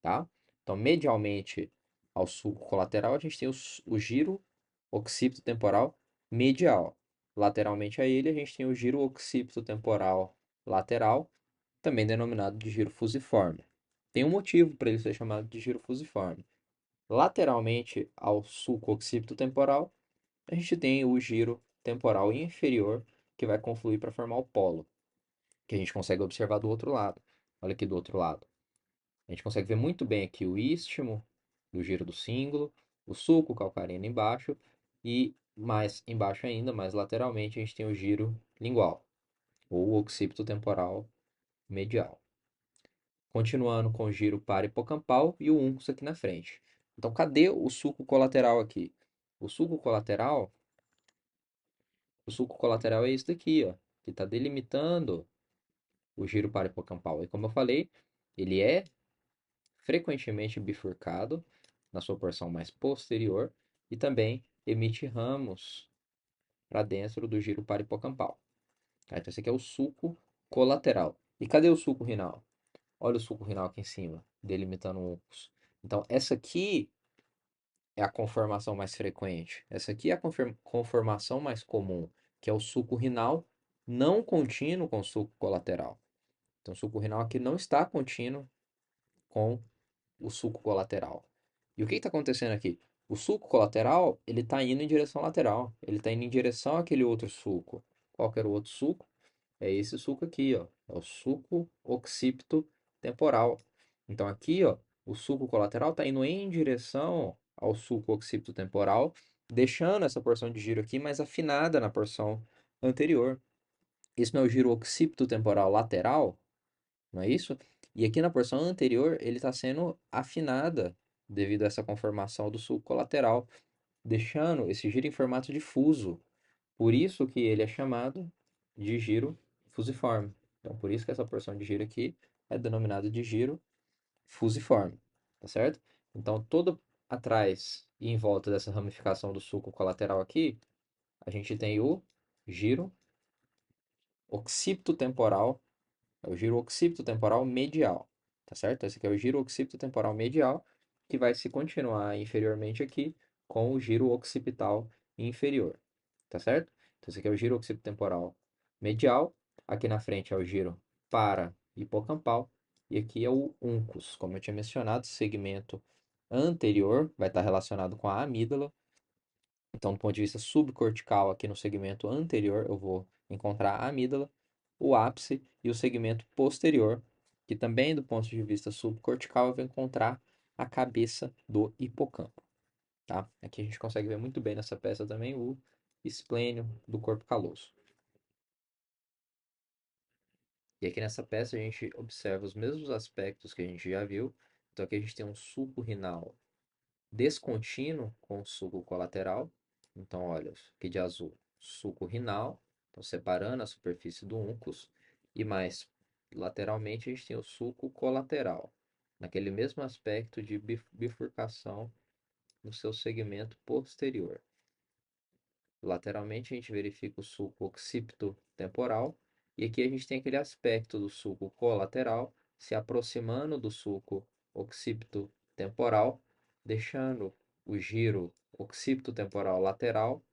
tá? Então, medialmente ao sulco colateral, a gente tem o giro occipito temporal medial. Lateralmente a ele, a gente tem o giro occipito temporal lateral, também denominado de giro fusiforme. Tem um motivo para ele ser chamado de giro fusiforme. Lateralmente ao sulco occipito temporal, a gente tem o giro temporal inferior, que vai confluir para formar o polo, que a gente consegue observar do outro lado. Olha aqui do outro lado. A gente consegue ver muito bem aqui o istmo do giro do símbolo, o sulco calcarino embaixo, e mais embaixo ainda, mais lateralmente, a gente tem o giro lingual. ou occipito temporal medial. Continuando com o giro para-hipocampal e o uncus aqui na frente. Então, cadê o sulco colateral aqui? O sulco colateral, o sulco colateral é esse daqui, ó, que está delimitando o giro para-hipocampal. E como eu falei, ele é frequentemente bifurcado na sua porção mais posterior e também emite ramos para dentro do giro para-hipocampal. Tá? Então, esse aqui é o sulco colateral. E cadê o sulco renal? Olha o sulco renal aqui em cima, delimitando o uncus. Então, essa aqui é a conformação mais frequente. Essa aqui é a conformação mais comum, que é o sulco renal não contínuo com o sulco colateral. Então, o sulco renal aqui não está contínuo com o sulco colateral. E o que está acontecendo aqui? O sulco colateral, ele está indo em direção lateral. Ele está indo em direção àquele outro sulco. Qual que era o outro sulco? É esse suco aqui, ó. É o suco occipito temporal. Então aqui, ó, o suco colateral está indo em direção ao suco occipito temporal, deixando essa porção de giro aqui mais afinada na porção anterior. Isso não é o giro occipito temporal lateral, não é isso? E aqui na porção anterior, ele está sendo afinada devido a essa conformação do suco colateral, deixando esse giro em formato difuso. Por isso que ele é chamado de giro fusiforme. Então, por isso que essa porção de giro aqui é denominada de giro fusiforme, tá certo? Então, todo atrás e em volta dessa ramificação do sulco colateral aqui, a gente tem o giro occipito-temporal, é o giro occipito-temporal medial, tá certo? Esse aqui é o giro occipito-temporal medial, que vai se continuar inferiormente aqui com o giro occipital inferior, tá certo? Então, esse aqui é o giro occipito-temporal medial, aqui na frente é o giro para-hipocampal, e aqui é o uncus, como eu tinha mencionado, segmento anterior vai estar relacionado com a amígdala. Então, do ponto de vista subcortical, aqui no segmento anterior, eu vou encontrar a amígdala, o ápice e o segmento posterior, que também, do ponto de vista subcortical, eu vou encontrar a cabeça do hipocampo. Tá? Aqui a gente consegue ver muito bem nessa peça também o esplênio do corpo caloso. E aqui nessa peça a gente observa os mesmos aspectos que a gente já viu. Então aqui a gente tem um sulco renal descontínuo com o sulco colateral. Então, olha, aqui de azul, sulco renal, então separando a superfície do uncus, e mais lateralmente a gente tem o sulco colateral, naquele mesmo aspecto de bifurcação no seu segmento posterior. Lateralmente a gente verifica o sulco occipito temporal, e aqui a gente tem aquele aspecto do sulco colateral se aproximando do sulco occipito temporal, deixando o giro occipito temporal lateral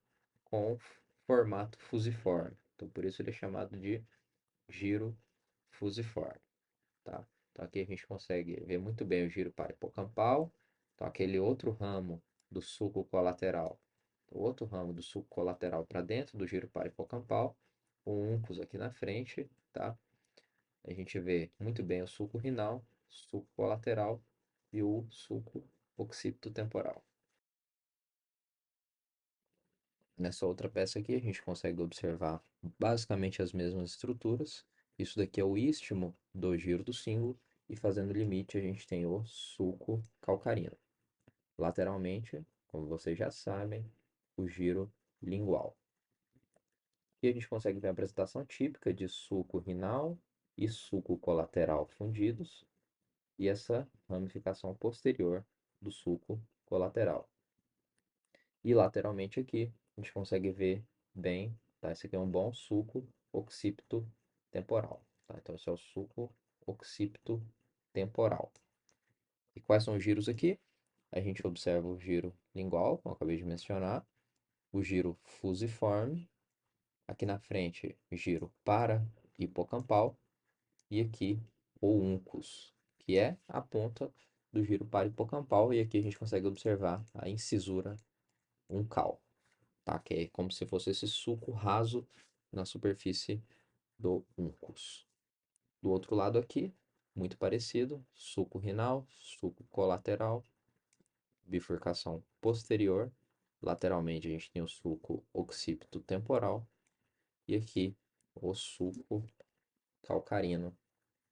com formato fusiforme. Então, por isso ele é chamado de giro fusiforme, tá? Então, aqui a gente consegue ver muito bem o giro para-hipocampal. Então, aquele outro ramo do sulco colateral, o outro ramo do sulco colateral para dentro do giro para-hipocampal, o uncus aqui na frente, tá? A gente vê muito bem o sulco renal, sulco colateral e o sulco occipito temporal. Nessa outra peça aqui, a gente consegue observar basicamente as mesmas estruturas. Isso daqui é o istmo do giro do símbolo, e fazendo limite, a gente tem o sulco calcarino. Lateralmente, como vocês já sabem, o giro lingual. E a gente consegue ver a apresentação típica de sulco renal e sulco colateral fundidos, e essa ramificação posterior do sulco colateral. E lateralmente aqui, a gente consegue ver bem, tá? Esse aqui é um bom sulco occipito temporal, tá? Então, esse é o sulco occipito temporal. E quais são os giros aqui? A gente observa o giro lingual, como eu acabei de mencionar, o giro fusiforme, aqui na frente, giro para hipocampal, e aqui o uncus, que é a ponta do giro para hipocampal, e aqui a gente consegue observar a incisura uncal, tá? Que é como se fosse esse sulco raso na superfície do uncus. Do outro lado aqui, muito parecido, sulco renal, sulco colateral, bifurcação posterior. Lateralmente a gente tem o sulco occipito temporal, e aqui o suco calcarino,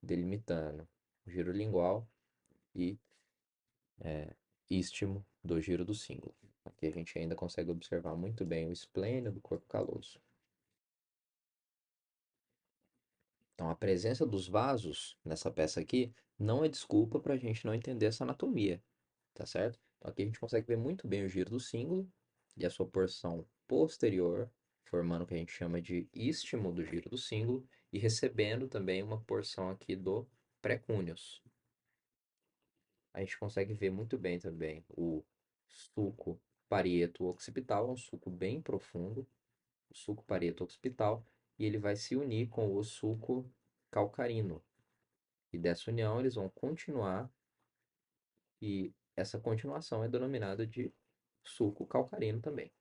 delimitando o giro lingual e istmo do giro do símbolo. Aqui a gente ainda consegue observar muito bem o esplênio do corpo caloso. Então, a presença dos vasos nessa peça aqui não é desculpa para a gente não entender essa anatomia, tá certo? Então, aqui a gente consegue ver muito bem o giro do símbolo e a sua porção posterior, formando o que a gente chama de istmo do giro do símbolo e recebendo também uma porção aqui do precúneus. A gente consegue ver muito bem também o sulco parieto occipital, é um sulco bem profundo, o sulco parieto occipital, e ele vai se unir com o sulco calcarino. E dessa união eles vão continuar, e essa continuação é denominada de sulco calcarino também.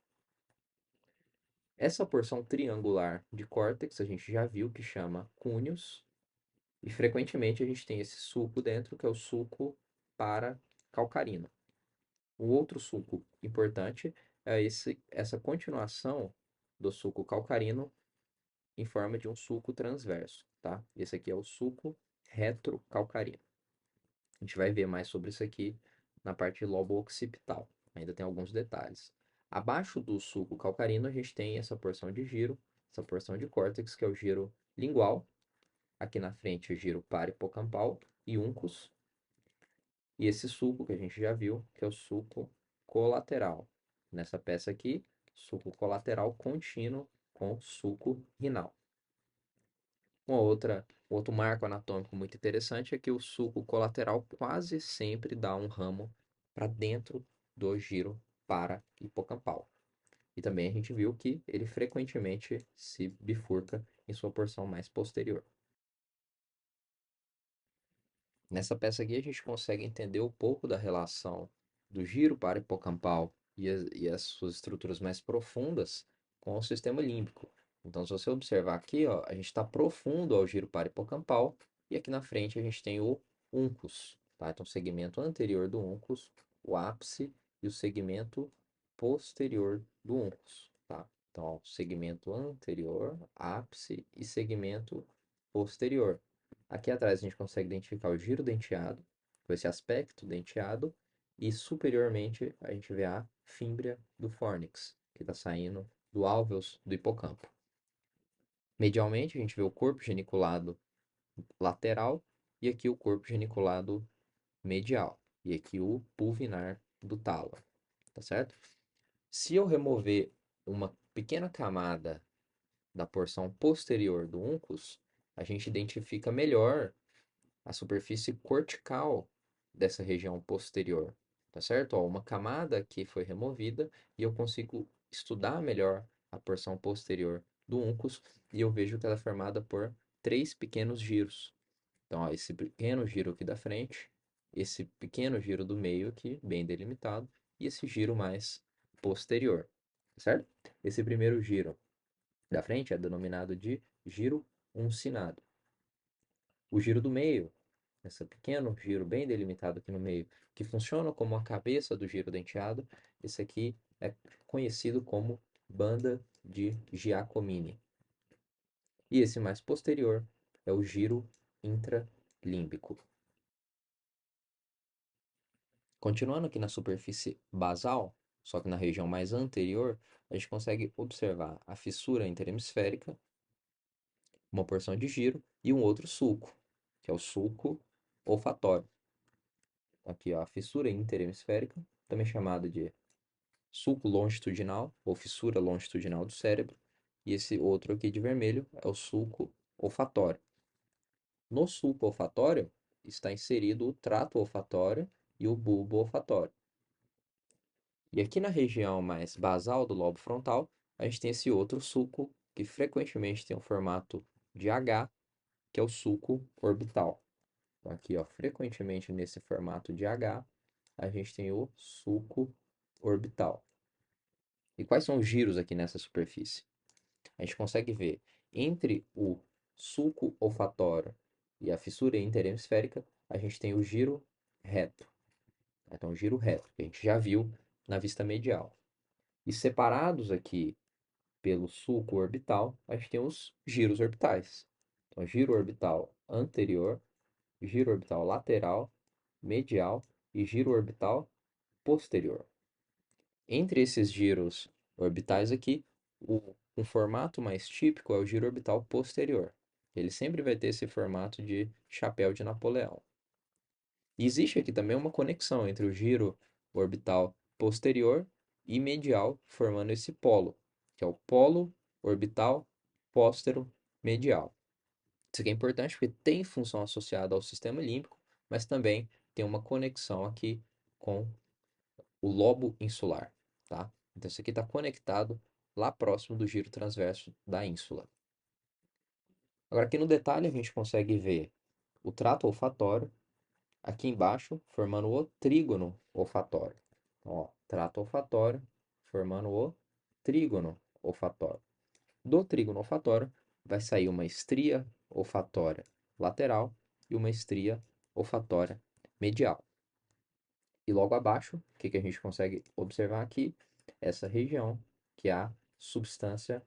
Essa porção triangular de córtex a gente já viu que chama cúneus, e frequentemente a gente tem esse sulco dentro, que é o sulco paracalcarino. O outro sulco importante é essa continuação do sulco calcarino em forma de um sulco transverso, tá? Esse aqui é o sulco retrocalcarino. A gente vai ver mais sobre isso aqui na parte lobo-occipital. Ainda tem alguns detalhes. Abaixo do sulco calcarino, a gente tem essa porção de giro, essa porção de córtex, que é o giro lingual. Aqui na frente, o giro paripocampal e uncus. E esse sulco que a gente já viu, que é o sulco colateral. Nessa peça aqui, sulco colateral contínuo com sulco renal. Outro marco anatômico muito interessante é que o sulco colateral quase sempre dá um ramo para dentro do giro para hipocampal. E também a gente viu que ele frequentemente se bifurca em sua porção mais posterior. Nessa peça aqui a gente consegue entender um pouco da relação do giro para hipocampal e as suas estruturas mais profundas com o sistema límbico. Então, se você observar aqui, ó, a gente está profundo ao giro para hipocampal e aqui na frente a gente tem o uncus, tá? Então, o segmento anterior do uncus, o ápice e o segmento posterior do uncus, tá? Então, ó, segmento anterior, ápice e segmento posterior. Aqui atrás a gente consegue identificar o giro denteado, com esse aspecto denteado, e superiormente a gente vê a fímbria do fórnix, que está saindo do alvéolo do hipocampo. Medialmente a gente vê o corpo geniculado lateral e aqui o corpo geniculado medial, e aqui o pulvinar do talo, tá certo? Se eu remover uma pequena camada da porção posterior do uncus, a gente identifica melhor a superfície cortical dessa região posterior, tá certo? Ó, uma camada que foi removida e eu consigo estudar melhor a porção posterior do uncus e eu vejo que ela é formada por três pequenos giros. Então, ó, esse pequeno giro aqui da frente, esse pequeno giro do meio aqui, bem delimitado, e esse giro mais posterior, tá certo? Esse primeiro giro da frente é denominado de giro uncinado. O giro do meio, esse pequeno giro bem delimitado aqui no meio, que funciona como a cabeça do giro denteado, esse aqui é conhecido como banda de Giacomini. E esse mais posterior é o giro intralímbico. Continuando aqui na superfície basal, só que na região mais anterior, a gente consegue observar a fissura interhemisférica, uma porção de giro e um outro sulco, que é o sulco olfatório. Aqui, ó, a fissura interhemisférica, também chamada de sulco longitudinal ou fissura longitudinal do cérebro. E esse outro aqui de vermelho é o sulco olfatório. No sulco olfatório está inserido o trato olfatório e o bulbo olfatório. E aqui na região mais basal do lobo frontal, a gente tem esse outro sulco que frequentemente tem o formato de H, que é o sulco orbital. Então, aqui, ó, frequentemente nesse formato de H, a gente tem o sulco orbital. E quais são os giros aqui nessa superfície? A gente consegue ver entre o sulco olfatório e a fissura interhemisférica, a gente tem o giro reto. Então, o giro reto, que a gente já viu na vista medial. E separados aqui pelo sulco orbital, a gente tem os giros orbitais. Então, giro orbital anterior, giro orbital lateral, medial e giro orbital posterior. Entre esses giros orbitais aqui, um formato mais típico é o giro orbital posterior. Ele sempre vai ter esse formato de chapéu de Napoleão. E existe aqui também uma conexão entre o giro orbital posterior e medial, formando esse polo, que é o polo orbital póstero-medial. Isso aqui é importante porque tem função associada ao sistema límbico, mas também tem uma conexão aqui com o lobo insular, tá? Então isso aqui está conectado lá próximo do giro transverso da ínsula. Agora aqui no detalhe a gente consegue ver o trato olfatório aqui embaixo formando o trígono olfatório. Então, ó, trato olfatório formando o trígono olfatório. Do trígono olfatório vai sair uma estria olfatória lateral e uma estria olfatória medial. E logo abaixo, o que a gente consegue observar aqui? Essa região, que é a substância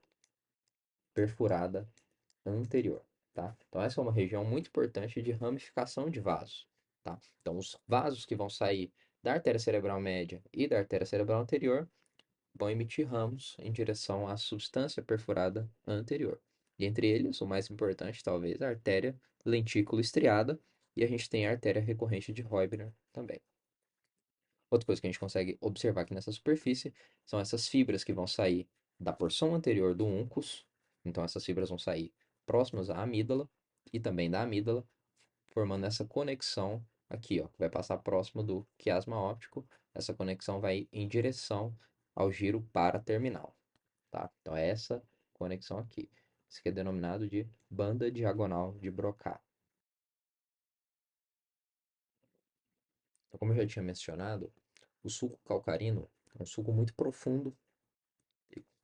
perfurada anterior, tá? Então essa é uma região muito importante de ramificação de vasos, tá? Então os vasos que vão sair da artéria cerebral média e da artéria cerebral anterior vão emitir ramos em direção à substância perfurada anterior. E entre eles, o mais importante talvez, a artéria lentículo estriada, e a gente tem a artéria recorrente de Roebner também. Outra coisa que a gente consegue observar aqui nessa superfície são essas fibras que vão sair da porção anterior do uncus. Então, essas fibras vão sair próximas à amígdala e também da amígdala, formando essa conexão aqui, ó, que vai passar próximo do quiasma óptico. Essa conexão vai em direção ao giro paraterminal, tá? Então, é essa conexão aqui. Isso aqui é denominado de banda diagonal de Broca. Então, como eu já tinha mencionado, o sulco calcarino é um sulco muito profundo.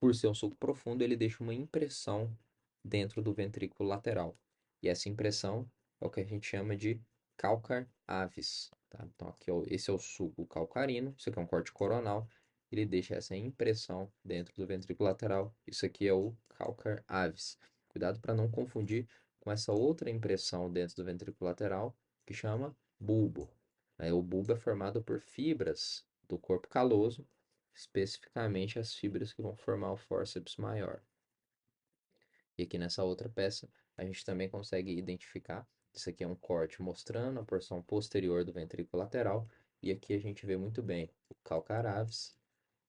Por ser um sulco profundo, ele deixa uma impressão dentro do ventrículo lateral. E essa impressão é o que a gente chama de calcar aves, tá? Então, aqui, esse é o sulco calcarino, isso aqui é um corte coronal, ele deixa essa impressão dentro do ventrículo lateral. Isso aqui é o calcar aves. Cuidado para não confundir com essa outra impressão dentro do ventrículo lateral, que chama bulbo. O bulbo é formado por fibras do corpo caloso, especificamente as fibras que vão formar o fórceps maior. E aqui nessa outra peça, a gente também consegue identificar, isso aqui é um corte mostrando a porção posterior do ventrículo lateral, e aqui a gente vê muito bem o calcar aves,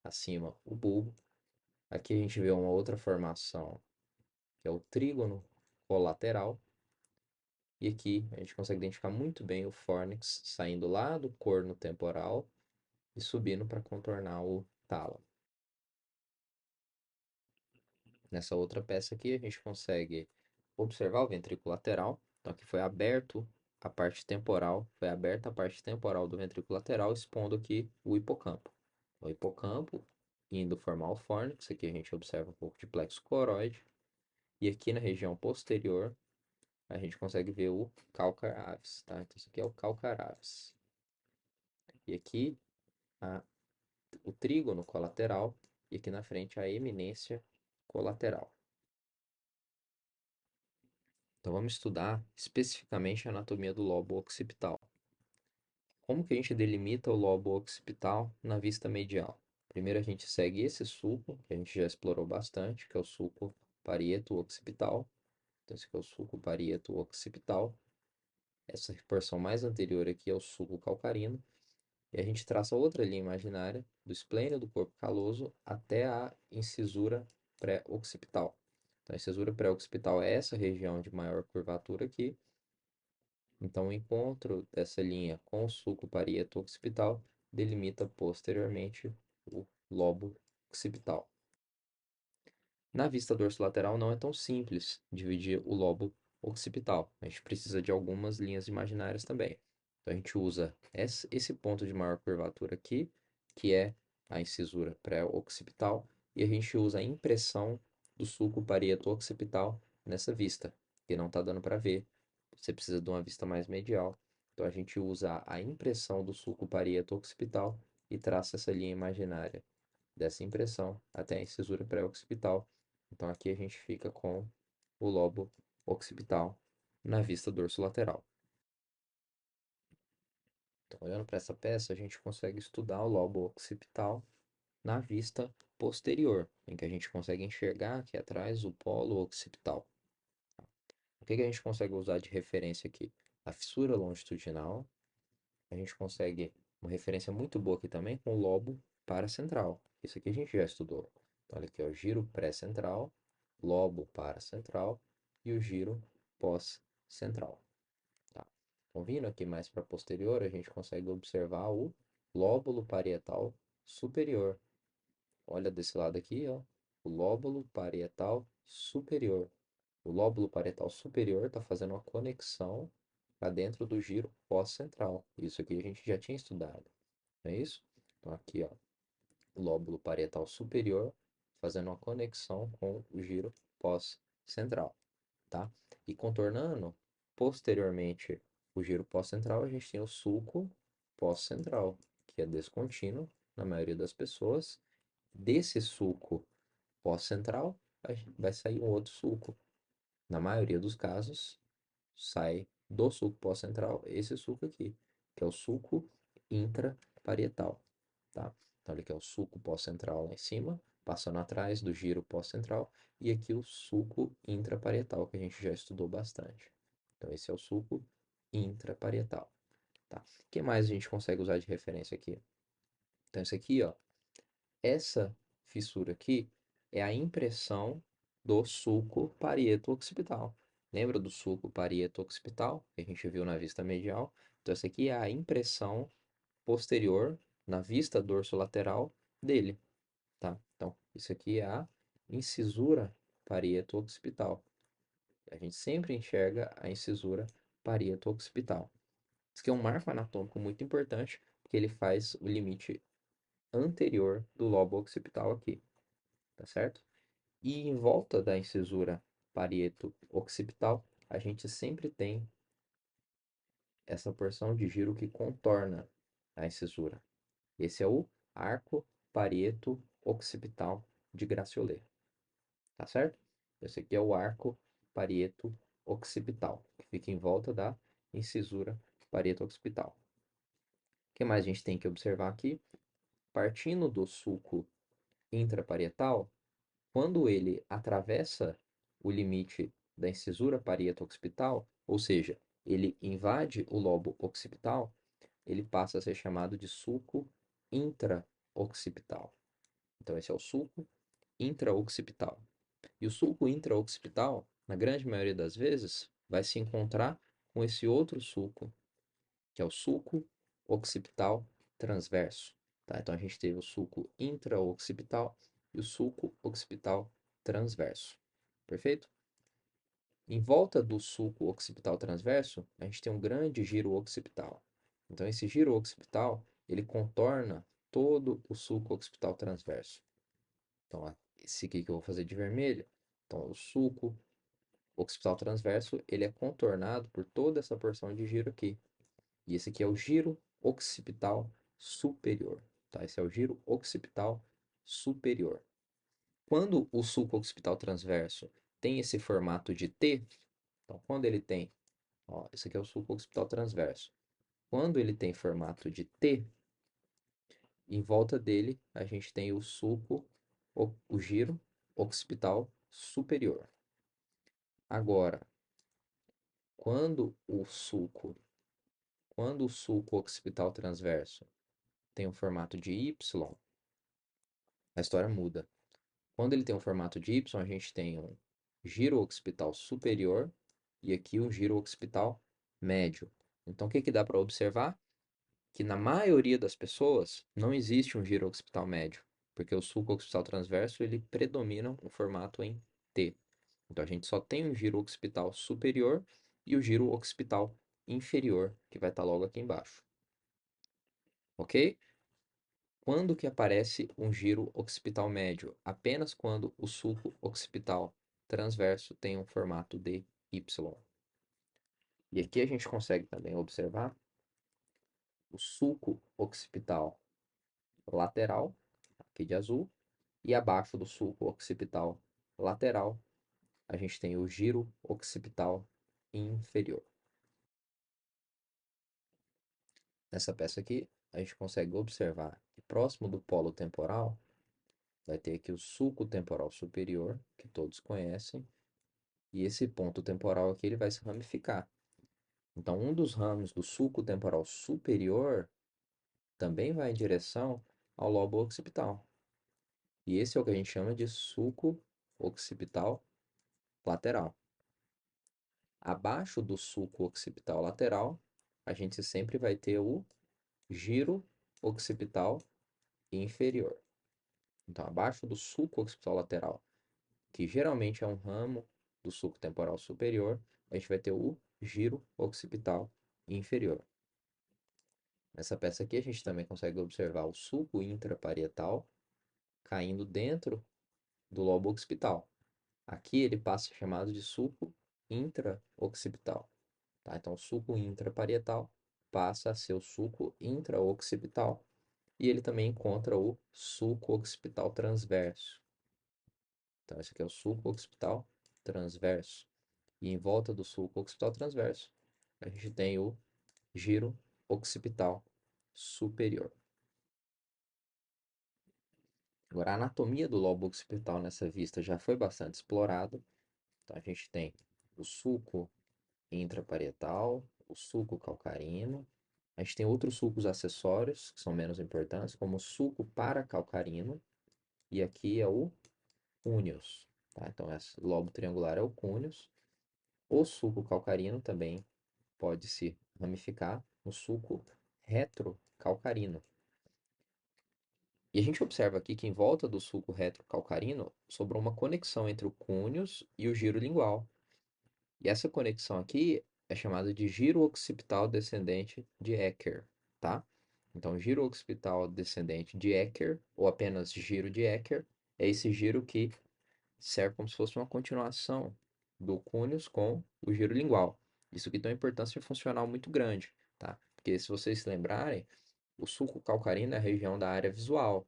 acima o bulbo. Aqui a gente vê uma outra formação, que é o trígono colateral, e aqui a gente consegue identificar muito bem o fórnix saindo lá do corno temporal e subindo para contornar o tálamo. Nessa outra peça aqui, a gente consegue observar o ventrículo lateral. Então, aqui foi aberto a parte temporal, foi aberta a parte temporal do ventrículo lateral, expondo aqui o hipocampo. O hipocampo indo formar o fórnix, aqui a gente observa um pouco de plexo coroide. E aqui na região posterior, a gente consegue ver o calcar aves, tá? Então, isso aqui é o calcar aves. E aqui, o trígono colateral, e aqui na frente a eminência colateral. Então vamos estudar especificamente a anatomia do lobo occipital. Como que a gente delimita o lobo occipital na vista medial? Primeiro a gente segue esse sulco, que a gente já explorou bastante, que é o sulco parieto-occipital. Então esse aqui é o sulco parieto-occipital. Essa porção mais anterior aqui é o sulco calcarino. E a gente traça outra linha imaginária do esplênio do corpo caloso até a incisura pré-occipital. Então a incisura pré-occipital é essa região de maior curvatura aqui. Então, o encontro dessa linha com o sulco parieto occipital delimita posteriormente o lobo occipital. Na vista dorsolateral não é tão simples dividir o lobo occipital. A gente precisa de algumas linhas imaginárias também. Então, a gente usa esse ponto de maior curvatura aqui, que é a incisura pré-occipital, e a gente usa a impressão do sulco parieto occipital nessa vista, que não está dando para ver. Você precisa de uma vista mais medial. Então, a gente usa a impressão do sulco parieto occipital e traça essa linha imaginária dessa impressão até a incisura pré-occipital, Então aqui a gente fica com o lobo occipital na vista dorsolateral. Então, olhando para essa peça, a gente consegue estudar o lobo occipital na vista posterior, em que a gente consegue enxergar aqui atrás o polo occipital. O que a gente consegue usar de referência aqui? A fissura longitudinal. A gente consegue uma referência muito boa aqui também com o lobo paracentral. Isso aqui a gente já estudou. Então, olha aqui, ó, o giro pré-central, lobo paracentral e o giro pós-central. Tá? Então, vindo aqui mais para posterior, a gente consegue observar o lóbulo parietal superior. Olha desse lado aqui, ó, o lóbulo parietal superior. O lóbulo parietal superior está fazendo uma conexão para dentro do giro pós-central. Isso aqui a gente já tinha estudado, não é isso? Então aqui, ó, o lóbulo parietal superior fazendo uma conexão com o giro pós-central, tá? E contornando posteriormente o giro pós-central, a gente tem o sulco pós-central, que é descontínuo na maioria das pessoas. Desse sulco pós-central, vai sair um outro sulco. Na maioria dos casos, sai do sulco pós-central esse sulco aqui, que é o sulco intraparietal, tá? Então, ele aqui é o sulco pós-central lá em cima, passando atrás do giro pós-central, e aqui o sulco intraparietal, que a gente já estudou bastante. Então, esse é o sulco intraparietal, tá? O que mais a gente consegue usar de referência aqui? Então, esse aqui, ó, essa fissura aqui é a impressão do sulco parieto-occipital. Lembra do sulco parieto-occipital que a gente viu na vista medial? Então, essa aqui é a impressão posterior na vista dorsolateral dele, tá? Então, isso aqui é a incisura parieto-occipital. A gente sempre enxerga a incisura parieto-occipital. Isso aqui é um marco anatômico muito importante, porque ele faz o limite anterior do lobo occipital aqui, tá certo? E em volta da incisura parieto-occipital, a gente sempre tem essa porção de giro que contorna a incisura. Esse é o arco parieto-occipital de Gratiolet, tá certo? Esse aqui é o arco parieto-occipital, que fica em volta da incisura parieto-occipital. O que mais a gente tem que observar aqui? Partindo do sulco intraparietal, quando ele atravessa o limite da incisura parieto-occipital, ou seja, ele invade o lobo occipital, ele passa a ser chamado de sulco intraoccipital. Então, esse é o sulco intraoccipital. E o sulco intraoccipital, na grande maioria das vezes, vai se encontrar com esse outro sulco, que é o sulco occipital transverso. Tá? Então, a gente teve o sulco intraoccipital e o sulco occipital transverso. Perfeito? Em volta do sulco occipital transverso, a gente tem um grande giro occipital. Então, esse giro occipital, ele contorna todo o sulco occipital transverso. Então, esse aqui que eu vou fazer de vermelho, então, o sulco occipital transverso, ele é contornado por toda essa porção de giro aqui. E esse aqui é o giro occipital superior, tá? Esse é o giro occipital superior. Quando o sulco occipital transverso tem esse formato de T, então quando ele tem, ó, esse aqui é o sulco occipital transverso. Quando ele tem formato de T, em volta dele a gente tem o sulco, o giro occipital superior. Agora, quando o sulco, quando o sulco occipital transverso tem um formato de Y, a história muda. Quando ele tem um formato de Y, a gente tem um giro occipital superior e aqui um giro occipital médio. Então, o que que dá para observar? Que na maioria das pessoas não existe um giro occipital médio, porque o sulco occipital transverso ele predomina um formato em T. Então, a gente só tem um giro occipital superior e o giro occipital inferior, que vai estar logo aqui embaixo. Ok? Quando que aparece um giro occipital médio? Apenas quando o sulco occipital transverso tem um formato de Y. E aqui a gente consegue também observar o sulco occipital lateral, aqui de azul, e abaixo do sulco occipital lateral, a gente tem o giro occipital inferior. Nessa peça aqui, a gente consegue observar que próximo do polo temporal vai ter aqui o sulco temporal superior, que todos conhecem, e esse ponto temporal aqui ele vai se ramificar. Então, um dos ramos do sulco temporal superior também vai em direção ao lobo occipital. E esse é o que a gente chama de sulco occipital lateral. Abaixo do sulco occipital lateral, a gente sempre vai ter o giro occipital inferior. Então, abaixo do sulco occipital lateral, que geralmente é um ramo do sulco temporal superior, a gente vai ter o giro occipital inferior. Nessa peça aqui, a gente também consegue observar o sulco intraparietal caindo dentro do lobo occipital. Aqui ele passa a ser chamado de sulco intraoccipital. Tá? Então, o sulco intraparietal passa a ser o sulco intraoccipital e ele também encontra o sulco occipital transverso. Então, esse aqui é o sulco occipital transverso. E em volta do sulco occipital transverso, a gente tem o giro occipital superior. Agora, a anatomia do lobo occipital nessa vista já foi bastante explorada. Então, a gente tem o sulco intraparietal, o sulco calcarino. A gente tem outros sulcos acessórios, que são menos importantes, como o sulco paracalcarino. E aqui é o cúneus. Tá? Então, esse lobo triangular é o cúneus. O sulco calcarino também pode se ramificar no sulco retrocalcarino. E a gente observa aqui que em volta do sulco retrocalcarino sobrou uma conexão entre o cúneus e o giro lingual. E essa conexão aqui é chamada de giro occipital descendente de Ecker, tá? Então, giro occipital descendente de Ecker, ou apenas giro de Ecker, é esse giro que serve como se fosse uma continuação do cúneus com o giro lingual. Isso aqui tem uma importância funcional muito grande, tá? Porque se vocês se lembrarem, o sulco calcarino é a região da área visual.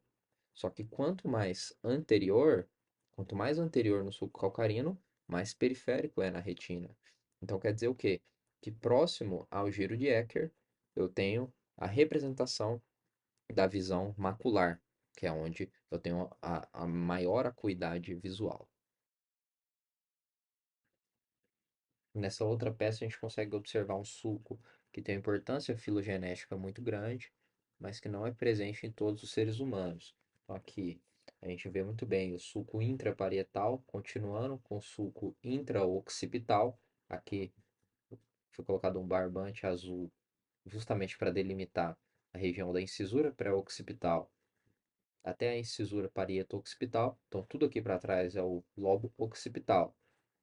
Só que quanto mais anterior no sulco calcarino, mais periférico é na retina. Então quer dizer o quê? Que próximo ao giro de Ecker, eu tenho a representação da visão macular, que é onde eu tenho a maior acuidade visual. Nessa outra peça, a gente consegue observar um sulco que tem uma importância filogenética muito grande, mas que não é presente em todos os seres humanos. Então, aqui a gente vê muito bem o sulco intraparietal, continuando com o sulco intraoccipital. Aqui foi colocado um barbante azul justamente para delimitar a região da incisura pré-occipital até a incisura parieto-occipital. Então, tudo aqui para trás é o lobo occipital.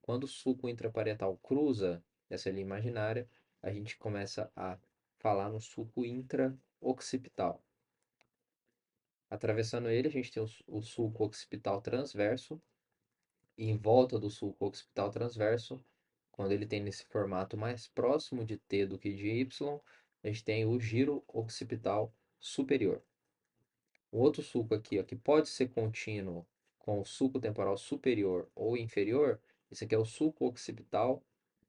Quando o sulco intraparietal cruza essa linha imaginária, a gente começa a falar no sulco intraoccipital. Atravessando ele, a gente tem o sulco occipital transverso, e em volta do sulco occipital transverso, quando ele tem nesse formato mais próximo de T do que de Y, a gente tem o giro occipital superior. O outro sulco aqui, ó, que pode ser contínuo com o sulco temporal superior ou inferior, esse aqui é o sulco occipital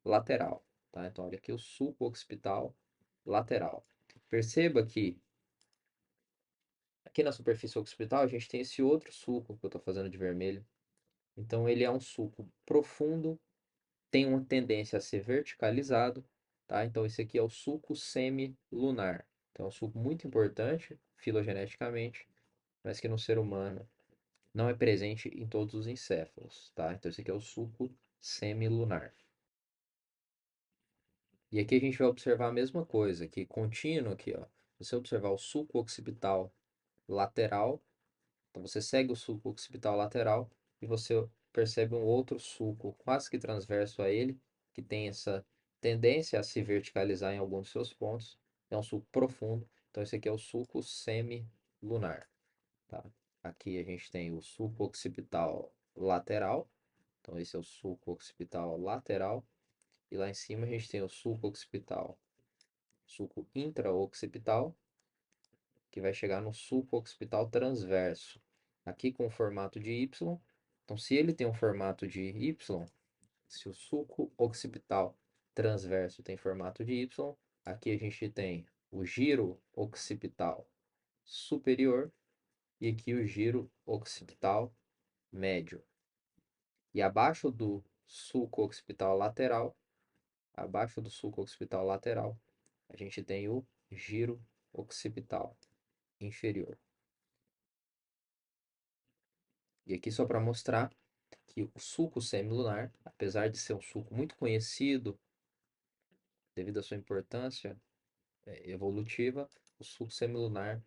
lateral, tá? Então, olha aqui o sulco occipital lateral. Perceba que aqui na superfície occipital a gente tem esse outro sulco que eu estou fazendo de vermelho. Então, ele é um sulco profundo, tem uma tendência a ser verticalizado, tá? Então, esse aqui é o sulco semilunar. Então, é um sulco muito importante filogeneticamente, mas que no ser humano não é presente em todos os encéfalos, tá? Então, esse aqui é o sulco semilunar. E aqui a gente vai observar a mesma coisa, que contínuo aqui, ó. Se você observar o sulco occipital lateral, então você segue o sulco occipital lateral e você percebe um outro sulco quase que transverso a ele, que tem essa tendência a se verticalizar em alguns dos seus pontos. É um sulco profundo. Então, esse aqui é o sulco semilunar, tá? Aqui a gente tem o sulco occipital lateral. Então, esse é o sulco occipital lateral. E lá em cima a gente tem o sulco occipital, sulco intraoccipital, que vai chegar no sulco occipital transverso. Aqui com o formato de Y. Então, se ele tem um formato de Y, se o sulco occipital transverso tem formato de Y, aqui a gente tem o giro occipital superior e aqui o giro occipital médio. E abaixo do sulco occipital lateral, a gente tem o giro occipital inferior. E aqui só para mostrar que o sulco semilunar, apesar de ser um sulco muito conhecido devido à sua importância evolutiva, o sulco semilunar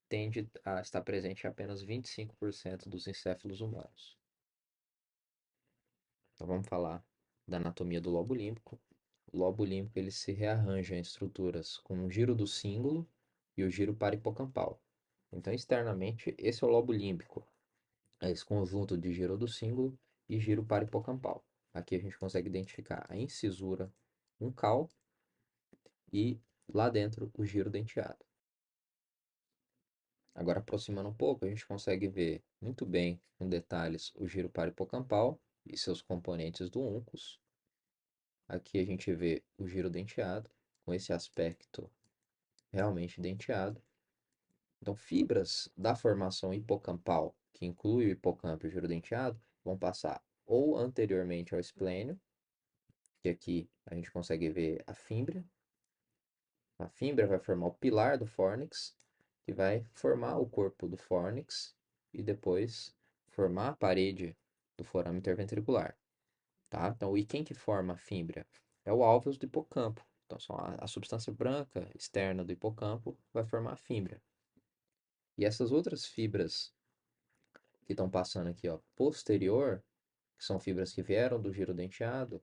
tende a estar presente em apenas 25% dos encéfalos humanos. Então vamos falar da anatomia do lobo límbico. O lobo límbico ele se rearranja em estruturas com o giro do cíngulo e o giro paripocampal. Então, externamente, esse é o lobo límbico, é esse conjunto de giro do cíngulo e giro paripocampal. Aqui a gente consegue identificar a incisura uncal e lá dentro o giro denteado. Agora, aproximando um pouco, a gente consegue ver muito bem, com detalhes, o giro paripocampal e seus componentes do uncus. Aqui a gente vê o giro denteado, com esse aspecto realmente denteado. Então, fibras da formação hipocampal, que inclui o hipocampo e o giro denteado, vão passar ou anteriormente ao esplênio, que aqui a gente consegue ver a fímbria. A fímbria vai formar o pilar do fórnix, que vai formar o corpo do fórnix e depois formar a parede do forame interventricular, tá? Então, e quem que forma a fímbria? É o alvéolo do hipocampo. Então, só a substância branca externa do hipocampo vai formar a fímbria. E essas outras fibras que estão passando aqui, ó, posterior, que são fibras que vieram do giro denteado,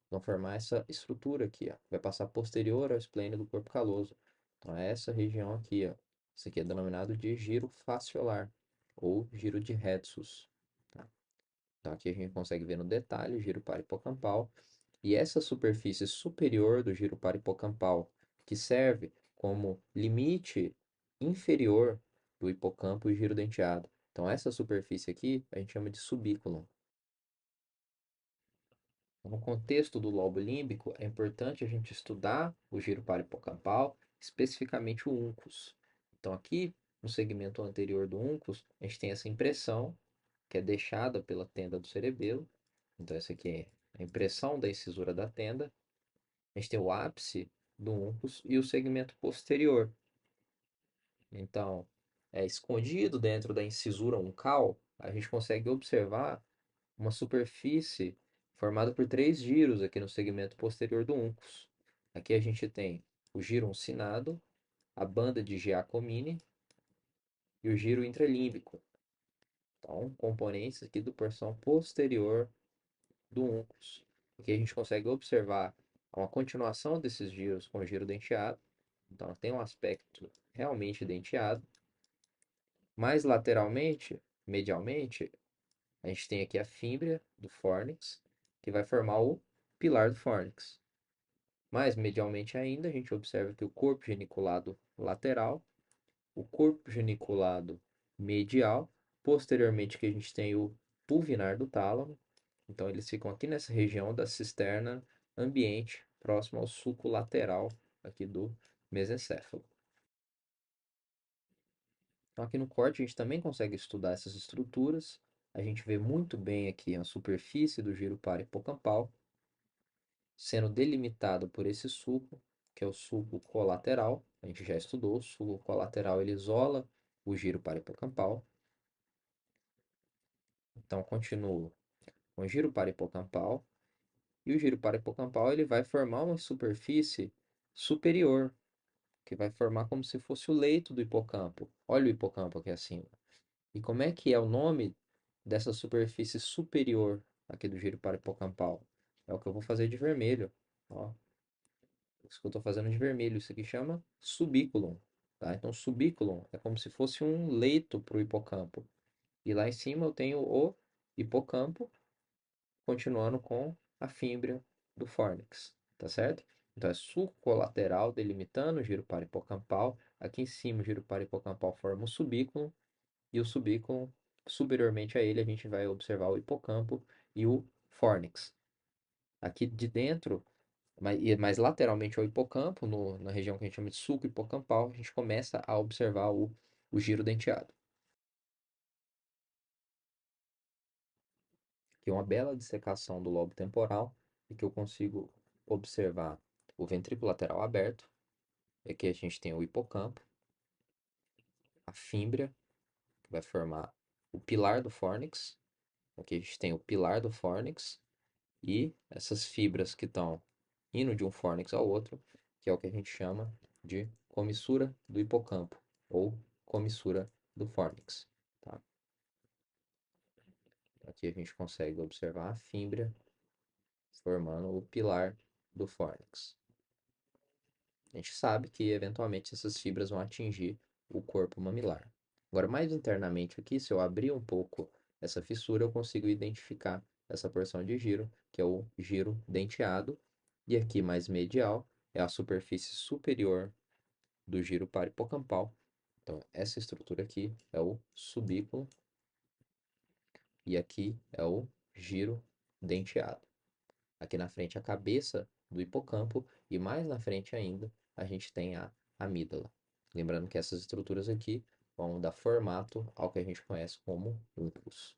vão formar essa estrutura aqui, ó, vai passar posterior ao esplênio do corpo caloso. Então, é essa região aqui, ó. Isso aqui é denominado de giro fasciolar ou giro de Redsus, tá? Então, aqui a gente consegue ver no detalhe o giro paripocampal e essa superfície superior do giro paripocampal, que serve como limite inferior do hipocampo e giro denteado. Então, essa superfície aqui a gente chama de subículum. No contexto do lobo límbico, é importante a gente estudar o giro paripocampal, especificamente o uncus. Então, aqui no segmento anterior do uncus, a gente tem essa impressão que é deixada pela tenda do cerebelo. Então, essa aqui é a impressão da incisura da tenda. A gente tem o ápice do uncus e o segmento posterior. Então, escondido dentro da incisura uncal, a gente consegue observar uma superfície formada por três giros aqui no segmento posterior do uncus. Aqui a gente tem o giro uncinado, a banda de Giacomini e o giro intralímbico. Então, componentes aqui do porção posterior do uncus. Aqui a gente consegue observar uma continuação desses giros com o giro denteado. Então, tem um aspecto realmente denteado. Mais lateralmente, medialmente, a gente tem aqui a fímbria do fórnix, que vai formar o pilar do fórnix. Mais medialmente ainda, a gente observa que o corpo geniculado lateral, o corpo geniculado medial, posteriormente que a gente tem o pulvinar do tálamo. Então, eles ficam aqui nessa região da cisterna ambiente, próximo ao sulco lateral aqui do mesencéfalo. Então, aqui no corte, a gente também consegue estudar essas estruturas. A gente vê muito bem aqui a superfície do giro parahipocampal, sendo delimitado por esse sulco, que é o sulco colateral. A gente já estudou, o sulco colateral ele isola o giro parahipocampal. Então, continuo com o giro parahipocampal. E o giro parahipocampal ele vai formar uma superfície superior, que vai formar como se fosse o leito do hipocampo. Olha o hipocampo aqui acima. E como é que é o nome dessa superfície superior aqui do giro parahipocampal? É o que eu vou fazer de vermelho. Ó, isso que eu estou fazendo de vermelho. Isso aqui chama subículum. Tá? Então, subículum é como se fosse um leito para o hipocampo. E lá em cima eu tenho o hipocampo, continuando com a fímbria do fórnix. Tá certo? Então, é sulco colateral delimitando o giro parahipocampal. Aqui em cima, o giro parahipocampal forma o subículum. E o subículum superiormente a ele, a gente vai observar o hipocampo e o fórnix. Aqui de dentro, mais lateralmente ao hipocampo, na região que a gente chama de sulco hipocampal, a gente começa a observar o giro denteado. Aqui é uma bela dissecação do lobo temporal e que eu consigo observar o ventrículo lateral aberto. Aqui a gente tem o hipocampo, a fímbria, que vai formar o pilar do fórnix. Aqui a gente tem o pilar do fórnix e essas fibras que estão indo de um fórnix ao outro, que é o que a gente chama de comissura do hipocampo ou comissura do fórnix. Tá? Aqui a gente consegue observar a fímbria formando o pilar do fórnix. A gente sabe que eventualmente essas fibras vão atingir o corpo mamilar. Agora, mais internamente aqui, se eu abrir um pouco essa fissura, eu consigo identificar essa porção de giro, que é o giro denteado, e aqui mais medial é a superfície superior do giro paripocampal. Então, essa estrutura aqui é o subículo e aqui é o giro denteado. Aqui na frente a cabeça do hipocampo e mais na frente ainda a gente tem a amígdala. Lembrando que essas estruturas aqui vão dar formato ao que a gente conhece como únculus.